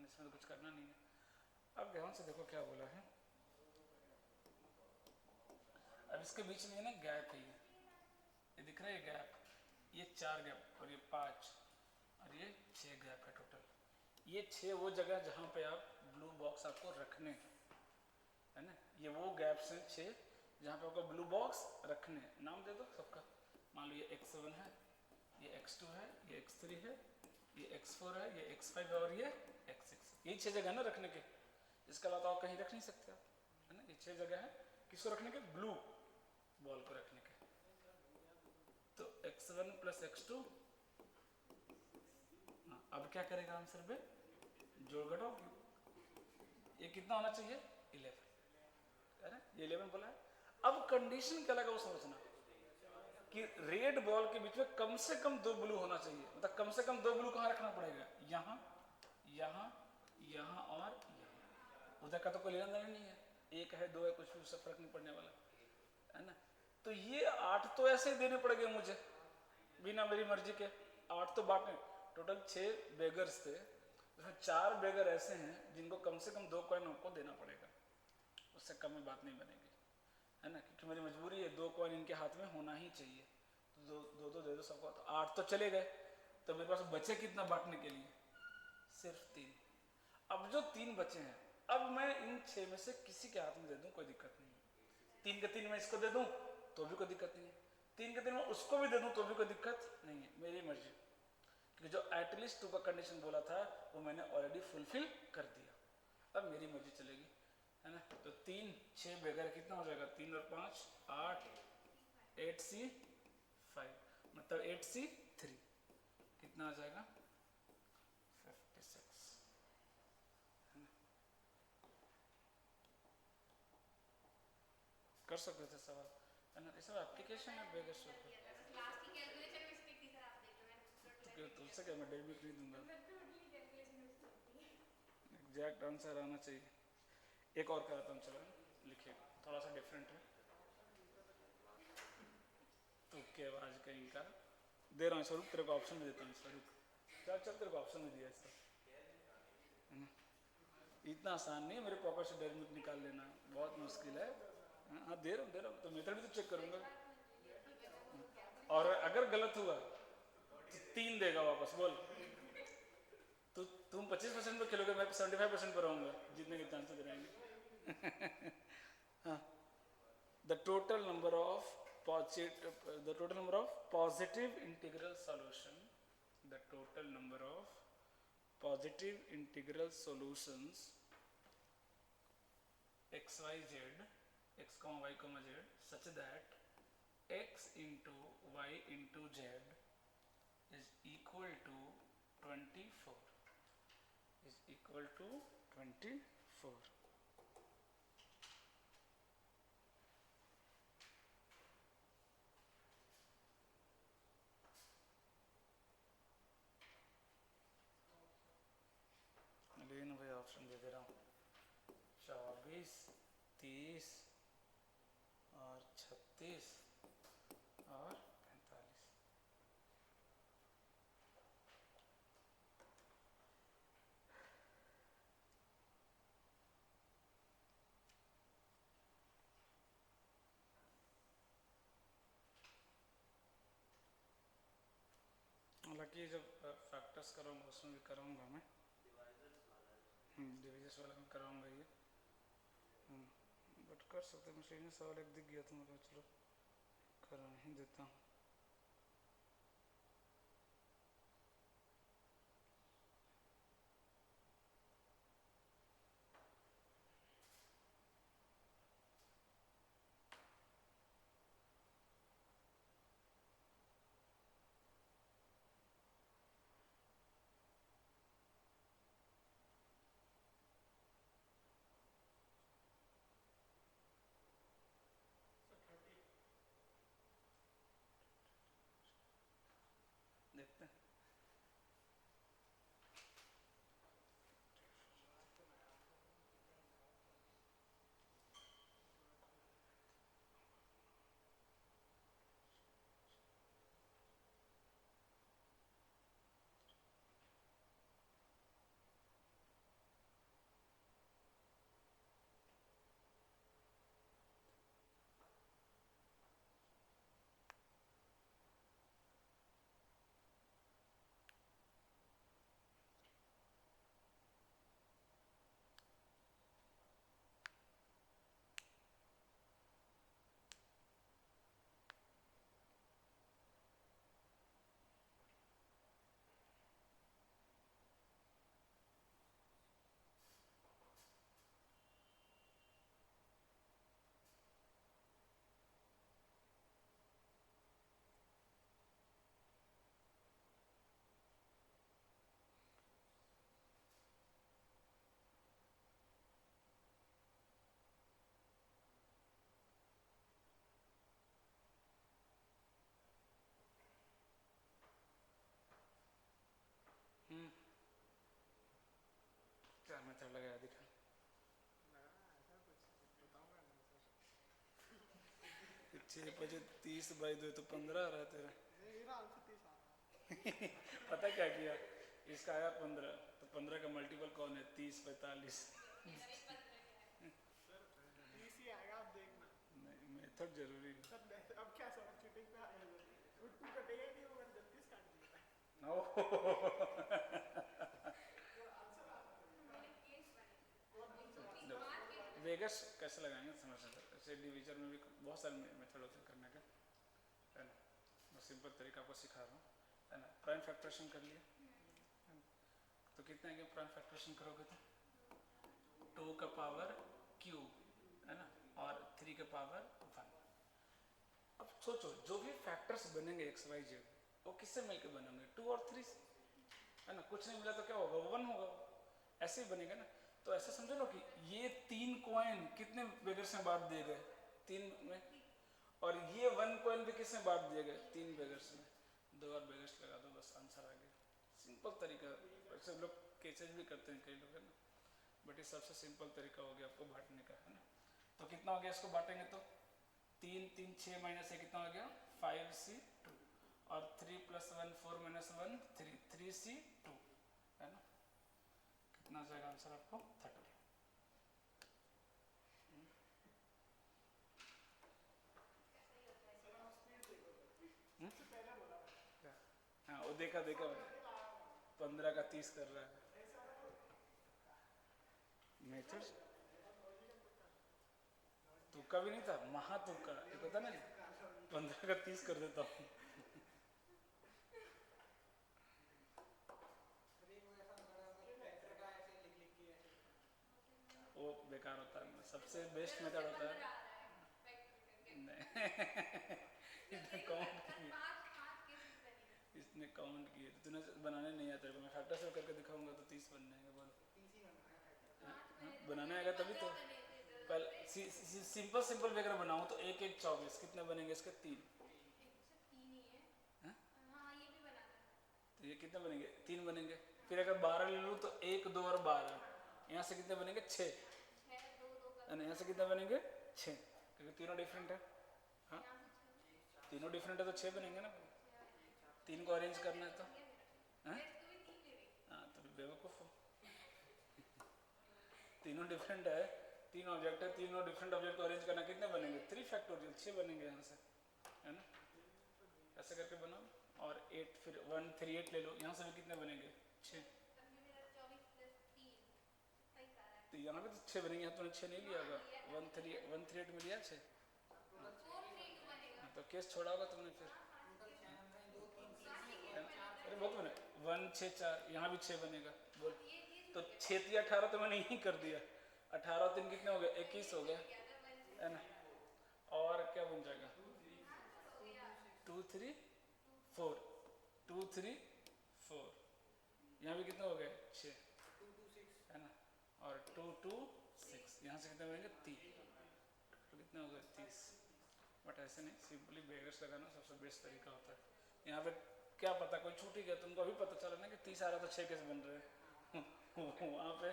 इसमें तो कुछ करना नहीं है। अब ध्यान से देखो क्या बोला है, अब इसके बीच में ना गैप है, ये दिख रहा है, ये गैप, ये 4 गैप और ये 5 और ये 6 गैप है टोटल। ये 6 वो जगह जहाँ पे आप ब्लू बॉक्स आपको रखने है ना, ये वो गैप्स हैं 6 जहाँ पे आपको ब्लू बॉक्स रखने। नाम दे दो सबका, मान लो ये x1 है, ये x2 है, ये x3 है, ये x4 है, ये x5 है और ये x6। यही 6 जगह ना रखने के, इसके अलावा आप कहीं रख नहीं सकते आप, है ना। ये 6 जगह है किसको रखने के, ब्लू बॉल को रखने के। तो x1 प्लस x2, अब क्या करेगा आंसर पे, जोड़ घटाओ, ये कितना होना चाहिए, 11, है ना, ये 11 बोला है। अब कंडीशन क्या लगा वो समझना कि रेड बॉल के बीच में कम से कम 2 ब्लू होना चाहिए, मतलब कम से कम 2 ब्लू कहाँ रखना पड़ेगा, यहाँ यहाँ यहाँ और यहाँ। उधर का तो कोई लेना देना नहीं है, 1 है 2 है, कुछ भी उससे फर्क नहीं पड़ने वाला, है ना। तो ये 8 तो ऐसे ही देने पड़ेंगे मुझे बिना मेरी मर्जी के, 8 तो बांटने, टोटल 6 बेगर्स थे, उसमें 4 बेगर ऐसे हैं जिनको कम से कम 2 कॉइन आपको देना पड़ेगा, उससे कम में बात नहीं बनेगी, है ना, क्योंकि मेरी मजबूरी है, 2 कॉइन इनके हाथ में होना ही चाहिए, तो दो दे दो सबको। तो 8 तो चले गए, तो मेरे पास बचे कितना बांटने के लिए? सिर्फ 3। अब जो 3 बचे हैं, अब मैं इन 6 में से किसी के हाथ में दे दूं, कोई दिक्कत नहीं है। 3 के 3 मैं इसको दे दूं तो भी कोई दिक्कत नहीं है, 3 के 3 मैं उसको भी दे दूं तो भी कोई दिक्कत नहीं है, मेरी मर्जी। क्योंकि जो एटलीस्ट 2 का कंडीशन बोला था वो मैंने ऑलरेडी फुलफिल कर दिया, अब मेरी मर्जी चलेगी, है ना। तो 3 6 बगैर कितना हो जाएगा? 3 और 5 8, 8C 5, मतलब 8C 3, कितना आ जाएगा? 56। कर सकते थे सवाल, है ना। ये सब एप्लीकेशन है बेगर से लास्ट की कैलकुलेशन मिस्टेक थी सर, आप देख लो मैंने तो तुमसे क्या मैं डेबिट नहीं दूंगा, कैलकुलेशन मिस्टेक थी। एग्जैक्ट आंसर आना चाहिए। एक और कराता हूँ, चलो लिखिए, थोड़ा सा डिफरेंट है। तुक्के आवाज कहीं का दे रहा हूँ स्वरूप, तेरे को ऑप्शन भी देता हूँ स्वरूप, चल चल तेरे को ऑप्शन भी दिया इसका, है ना। इतना आसान नहीं है मेरे पॉकेट से डेरी मिल्क निकाल लेना, बहुत मुश्किल है। हाँ दे रहा हूँ, तो मेथड भी तो चेक करूँगा, और अगर गलत हुआ तो 3 देगा वापस, बोल। तो तुम 25% पर खेलोगे, मैं 75% पर रहूँगा, जीतने के चांसेस रहेंगे। हाँ, the total number of positive integral solution, the total number of positive integral solutions x y z, x comma y comma z, such that x into y into z is equal to 24, is equal to 24। लेकिन भाई option दे दे रहा हूँ, 24 30 और 36 और 45। हालांकि जब factors करूँगा उसमें भी कराऊँगा मैं, डिविजर्स वाला में कराऊँगा ये, बट कर सकते हैं। मुझे सवाल एक दिख गया तो मैं चलो करा ही देता हूँ। देखते हैं। क्या मेथड लगाया दिखा? 6 × 5 = 30 / 2 तो 15 आ रहा है तेरा। पता क्या किया, इसका आया 15, तो 15 का मल्टीपल कौन है? 30 45। नहीं, मेथड जरूरी है। वेगस कैसे लगाएंगे समझ सकते हैं। ऐसे डिवीजन में भी बहुत सारे मेथड होते हैं करने के, है ना। मैं सिंपल तरीका आपको सिखा रहा हूँ, है ना। प्राइम फैक्टरेशन कर लिया, है ना। तो कितने आएंगे प्राइम फैक्टरेशन करोगे तो 2 का पावर क्यूब, है ना, और 3 का पावर 1। अब सोचो जो भी फैक्टर्स बनेंगे एक्स वाई जेड वो किससे मिलकर बनेंगे 2 और 3 से, है ना। कुछ नहीं मिला तो क्या होगा 1 होगा, ऐसे ही बनेगा ना। तो ऐसा समझो ना कि ये 3 कॉइन कितने बेगर्स में बांट दिए गए 3 में, और ये 1 कॉइन भी किसमें बांट दिए गए 3 बेगर्स में। 2 और बेगर्स लगा दो बस आंसर आ गया। सिंपल तरीका, वैसे लोग केसेज भी करते हैं कई लोग, है ना, बट ये सबसे सिंपल तरीका हो गया आपको बांटने का, है ना। तो कितना हो गया इसको बांटेंगे तो 3 3 6 माइनस 1 कितना हो गया 5C2, और 3 + 1 4 - 1 3 3C2, है ना। कितना आ जाएगा आंसर आपको 30। हाँ वो देखा 15 का 30 कर रहा है मेथड। तुक्का भी नहीं था, महा तुक्का, ये पता नहीं 15 का 30 कर देता हूँ। वो बेकार होता है, सबसे बेस्ट मेथड होता है इसने काउंट किए, इसने काउंट किए, तूने बनाने नहीं आता है। मैं फैक्टर से करके दिखाऊंगा तो 30 बन जाएंगे, बोलो। बनाने आएगा तभी तो। पहले सिंपल सिंपल वगैरह बनाऊं तो 1 1 24 कितने बनेंगे इसके 3, तो ये कितने बनेंगे 3 बनेंगे। फिर अगर 12 ले लूँ तो 1 2 और 12, यहाँ से कितने बनेंगे 6, यहाँ से कितने बनेंगे 6, क्योंकि तीनों डिफरेंट है। हाँ तीनों डिफरेंट है तो 6 बनेंगे ना। 3 को अरेंज करना है तो, हाँ तो बेवकूफ़ हो। तीनों डिफरेंट है, 3 ऑब्जेक्ट है, तीनों डिफरेंट ऑब्जेक्ट को अरेंज करना कितने बनेंगे 3 फैक्टोरियल 6 बनेंगे यहाँ से, है ना। ऐसे करके बनाओ, और 8 फिर 1 3 8 ले लो, यहाँ से भी कितने बनेंगे 6, तो यहाँ पे तो 6 बनेंगे। यहाँ तूने 6 नहीं लिया होगा, 1 3 8 में लिया 6, तो केस छोड़ा होगा तुमने फिर। अरे बहुत बने 1 6 4, यहाँ भी 6 बनेगा बोल। तो 6 3 18 तो मैंने यही कर दिया, 18 3 कितने हो गए 21 हो गया, है ना। और क्या बन जाएगा 2 3 4 2 3 4, यहाँ भी कितने हो गए 6, है ना, और 2 2 6, यहाँ से कितने बनेंगे 3, तो कितने हो गए 30। बट ऐसे नहीं, सिंपली बेगर्स लगाना सबसे बेस्ट तरीका होता है। यहाँ पे क्या पता कोई छूट ही गया, तुमको अभी पता चला ना कि 30 आ रहा तो 6 कैसे बन रहे हैं वहाँ पे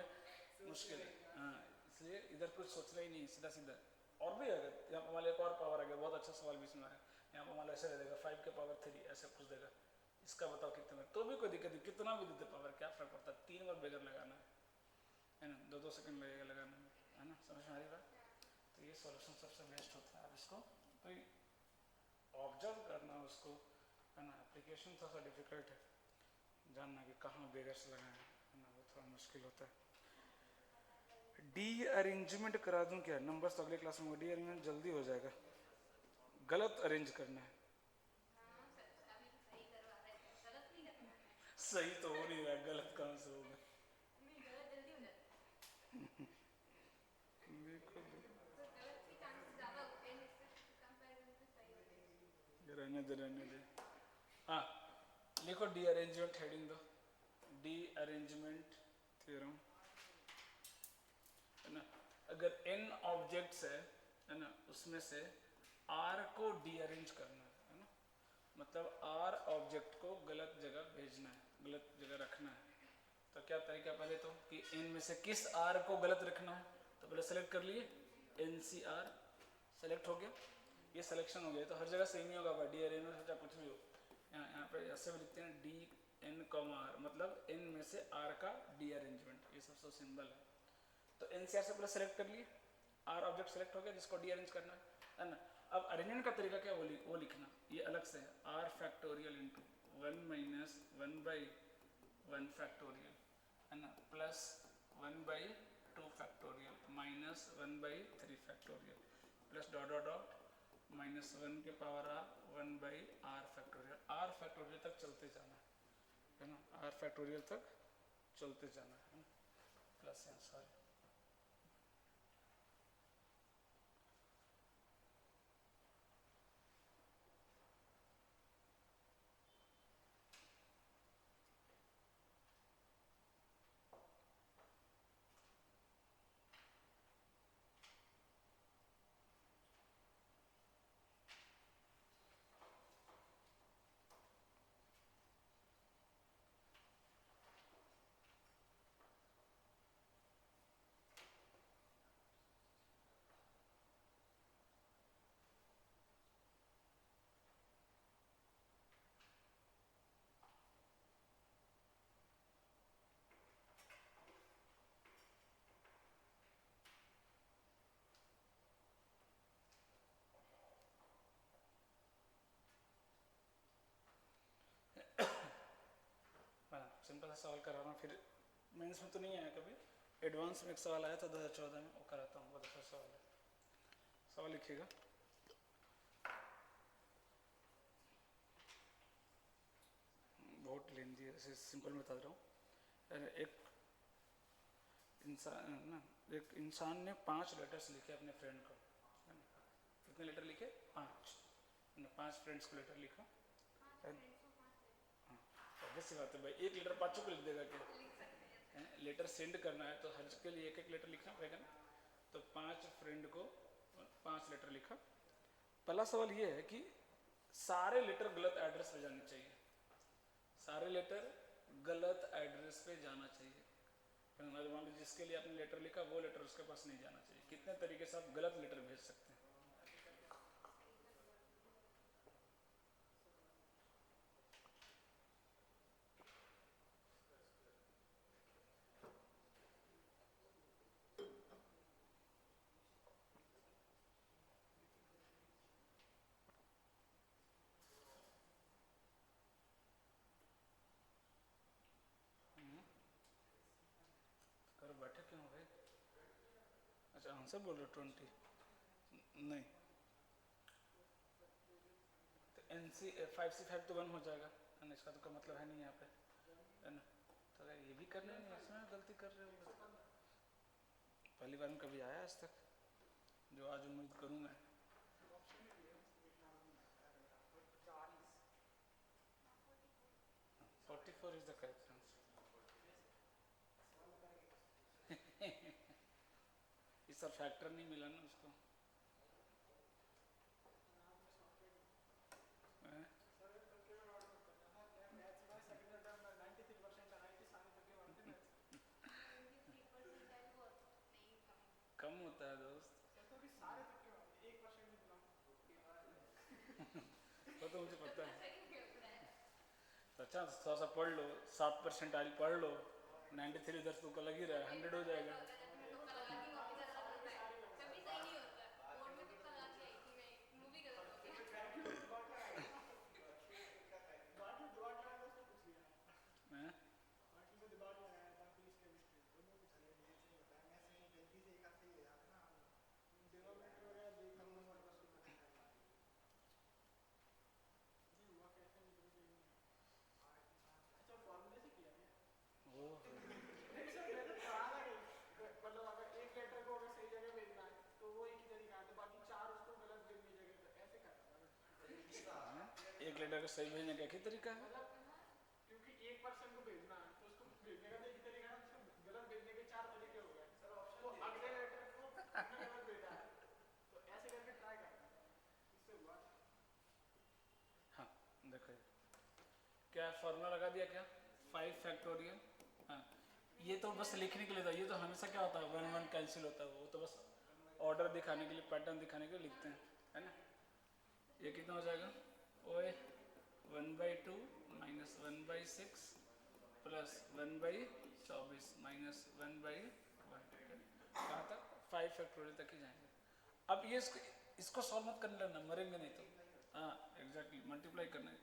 मुश्किल है। हाँ इसलिए इधर कुछ सोचना ही नहीं, सीधा सीधा। और भी अगर यहाँ पर मान एक और पावर आ गया, बहुत अच्छा सवाल भी इसमें आया, यहाँ पर मान ऐसे दे देगा 5 के पावर 3 ऐसे कुछ देगा, इसका बताओ कितने में, तो भी कोई दिक्कत नहीं, कितना भी देते पावर क्या फर्क पड़ता है, 3 बार बेगर लगाना है ना, 2 सेकंड लगेगा लगाने में, है ना। समझ में आ रही बात। तो ये सॉल्यूशन सबसे बेस्ट होता है। अब इसको तो ऑब्जर्व करना उसको, है ना। एप्लीकेशन थोड़ा सा डिफिकल्ट है, जानना कि कहाँ बेगर्स लगाएं, है ना, वो थोड़ा मुश्किल होता है। डी अरेंजमेंट करा दूं क्या, नंबर्स तो अगले क्लास में, डी अरेंजमेंट जल्दी हो जाएगा, गलत अरेंज करना है। सही तो हो नहीं रहा, गलत कहाँ से होगा देखो रहने दे। हाँ लिखो डी अरेंजमेंट हेडिंग दो, डी अरेंजमेंट थ्योरम, है ना। अगर n ऑब्जेक्ट्स है ना, उसमें से r को डी अरेंज करना है ना, मतलब r ऑब्जेक्ट को गलत जगह भेजना है, गलत जगह रखना है। तो क्या तरीका, पहले तो कि n में से किस r को गलत रखना है, तो पहले सेलेक्ट कर लिए, NCR सेलेक्ट हो गया, ये सिलेक्शन हो गया। तो हर जगह सेम ही होगा, डी अरेंजमेंट चाहे कुछ भी हो। यहाँ पे ऐसे भी लिखते हैं डी एन कॉमा आर, मतलब n में से r का डी अरेंजमेंट, ये सबसे सिंबल है। तो NCR से पहले सेलेक्ट कर लिए, R ऑब्जेक्ट सेलेक्ट हो गया जिसको डी अरेंज करना है ना। अब अरेंजमेंट का तरीका क्या वो लिखना, ये अलग से है, R factorial into 1 minus 1/1 factorial है ना, plus 1/2 factorial minus 1/3 factorial plus dot dot dot -1 के power r 1/r factorial. r factorial तक चलते जाना है ना, r फैक्टोरियल तक चलते जाना है ना, प्लस यहाँ सॉरी। सिंपल सा सवाल करा रहा हूँ, फिर मेंस में तो नहीं आया कभी, एडवांस में एक सवाल आया था 2014 में, वो कराता हूँ, बहुत अच्छा सवाल है। सवाल लिखिएगा, बहुत लेंदी है, ऐसे सिंपल में बता रहा हूँ। एक इंसान ने 5 लेटर्स लिखे अपने फ्रेंड को, है ना, कितने लेटर लिखे? 5, 5 फ्रेंड्स को लेटर लिखा। ऑब्वियस सी बात है भाई, एक लेटर 5 को लिख देगा क्या? लेटर सेंड करना है तो हर के लिए एक एक लेटर लिखना पड़ेगा ना, तो 5 फ्रेंड को 5 लेटर लिखा। पहला सवाल ये है कि सारे लेटर गलत एड्रेस पे जाने चाहिए, सारे लेटर गलत एड्रेस पे जाना चाहिए। मान लीजिए जिसके लिए आपने लेटर लिखा वो लेटर उसके पास नहीं जाना चाहिए। कितने तरीके से आप गलत लेटर भेज सकते हैं? करो बैठे क्यों भाई? अच्छा आंसर बोल रहे हो 20? नहीं तो NC 5C5 तो 1 हो जाएगा, है ना, इसका तो कोई मतलब है नहीं यहाँ पे, है ना। तो अगर ये भी करने नहीं, इसमें गलती कर रहे हो। पहली बार में कभी आया आज तक, जो आज उम्मीद करूँ मैं। 44 इज द करेक्ट आंसर। इस सर फैक्टर नहीं मिला ना उसको। कम होता है दोस्त, वो तो मुझे पता है। तो अच्छा थोड़ा सा पढ़ लो, 7% आइल पढ़ लो, 93 इधर तो का लग ही रहा है, 100 हो जाएगा। हैं? वो एक लेटर को सही भेजने का एक ही तरीका है। हाँ देखो क्या फॉर्मूला लगा दिया, क्या 5 फैक्टोरियल। हाँ ये तो बस लिखने के लिए था, ये तो हमेशा क्या होता है 1 1 कैंसिल होता है, वो तो बस ऑर्डर दिखाने के लिए, पैटर्न दिखाने के लिए लिखते हैं, है ना। ये कितना हो जाएगा? ओए 1/2 माइनस 1/6 प्लस 1/24 माइनस 1/1। कहाँ तक? 5 फैक्टोरियल तक ही जाएंगे। अब ये इसको सॉल्व मत करने लगना, मरेंगे नहीं तो। हाँ एग्जैक्टली, मल्टीप्लाई करना है,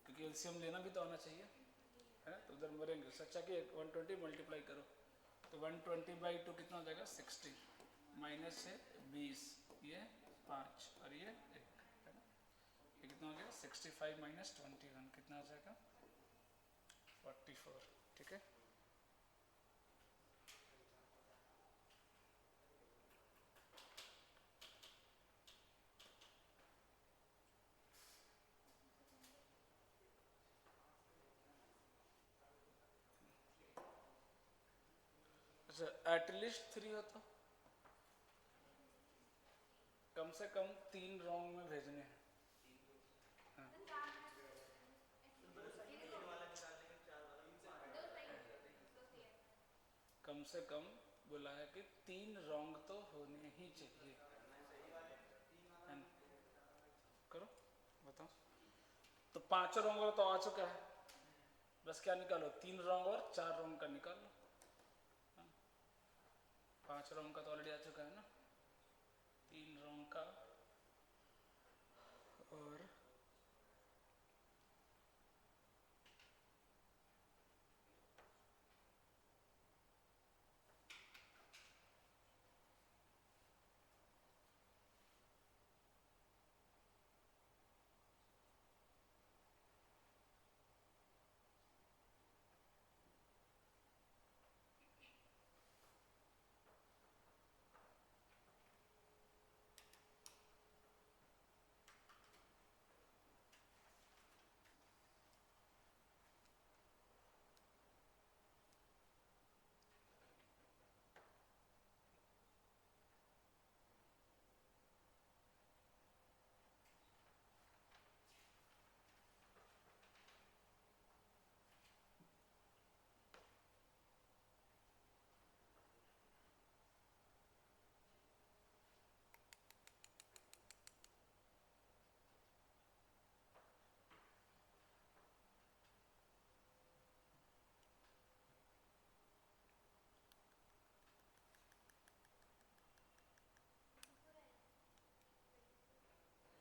क्योंकि एलसीएम लेना भी तो आना चाहिए, है ना? तो उधर मरेंगे। सच्चा कि 120 मल्टीप्लाई करो तो 120/2 कितना हो जाएगा 60, माइनस है 20, ये 5 और ये 1, है ना? ये कितना हो गया 65 माइनस 21 कितना हो जाएगा 44, ठीक है। अच्छा एटलीस्ट 3 हो तो कम से कम 3 रॉन्ग में भेजने हैं। कम से कम बोला है कि 3 रॉन्ग तो होने ही चाहिए, है ना? करो बताओ। तो 5 रॉन्ग तो आ चुका है, बस क्या निकालो 3 रॉन्ग और 4 रॉन्ग का निकाल लो। 5 रॉन्ग का तो ऑलरेडी आ चुका है ना, 3 रॉन्ग का और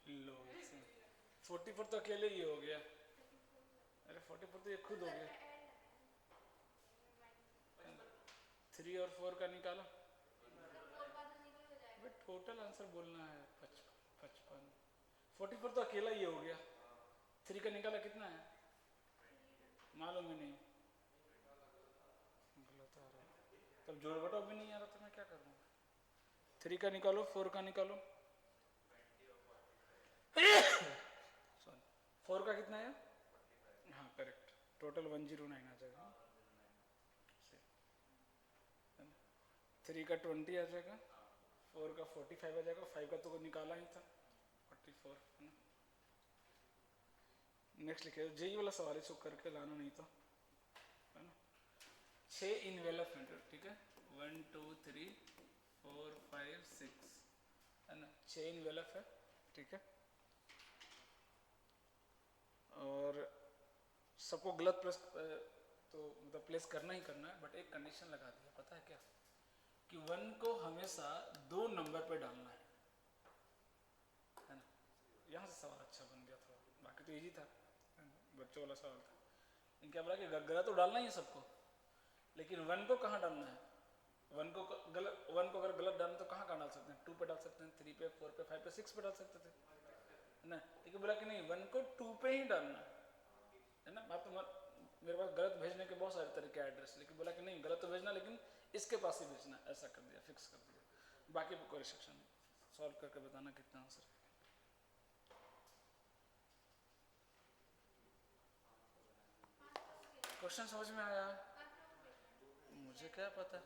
लो 44 तो अकेले ही हो गया। अरे 44 तो ये खुद हो गया। 3 और 4 का निकालो, बट टोटल आंसर बोलना है 55। 44 तो अकेला ही हो गया। 3 का निकाला कितना है मालूम ही नहीं, गलत आ रहा है। तब जोड़ घटाव भी नहीं आ रहा तो मैं क्या करूँगा। 3 का निकालो, 4 का निकालो। 4 का कितना है, हाँ करेक्ट, टोटल 109 आ जाएगा। 3 का 20 आ जाएगा, 4 का 45 आ जाएगा, 5 का तो निकाला ही था 44, है ना। नेक्स्ट लिखिए, जेई वाला सवाल इसको करके लाना नहीं तो, है ना। 6 इनवेलपमेंट, ठीक है, 1 2 3 4 5 6, है ना। 6 इनवेलप है, ठीक है। और सबको गलत प्लेस तो मतलब प्लेस करना ही करना है, बट एक कंडीशन लगा दिया, पता है क्या, कि 1 को हमेशा 2 नंबर पे डालना है ना। यहाँ से सवाल अच्छा बन गया थोड़ा, बाकी तो इजी था, बच्चों वाला सवाल था। लेकिन क्या बोला कि गलत तो डालना ही है सबको, लेकिन 1 को कहाँ डालना है। 1 को अगर गलत डालना तो कहाँ डाल सकते हैं, 2 पे डाल सकते हैं, 3 पे, 4 पे, 5 पे, 6 पे डाल सकते थे, है ना। लेकिन बोला कि नहीं 1 को 2 पे ही डालना है ना। आप तो मेरे पास गलत भेजने के बहुत सारे तरीके एड्रेस, लेकिन बोला कि नहीं गलत तो भेजना, लेकिन इसके पास ही भेजना, ऐसा कर दिया, फिक्स कर दिया। बाकी कोई रिस्ट्रिक्शन नहीं, सॉल्व करके बताना कितना आंसर है। क्वेश्चन समझ में आया, मुझे क्या पता।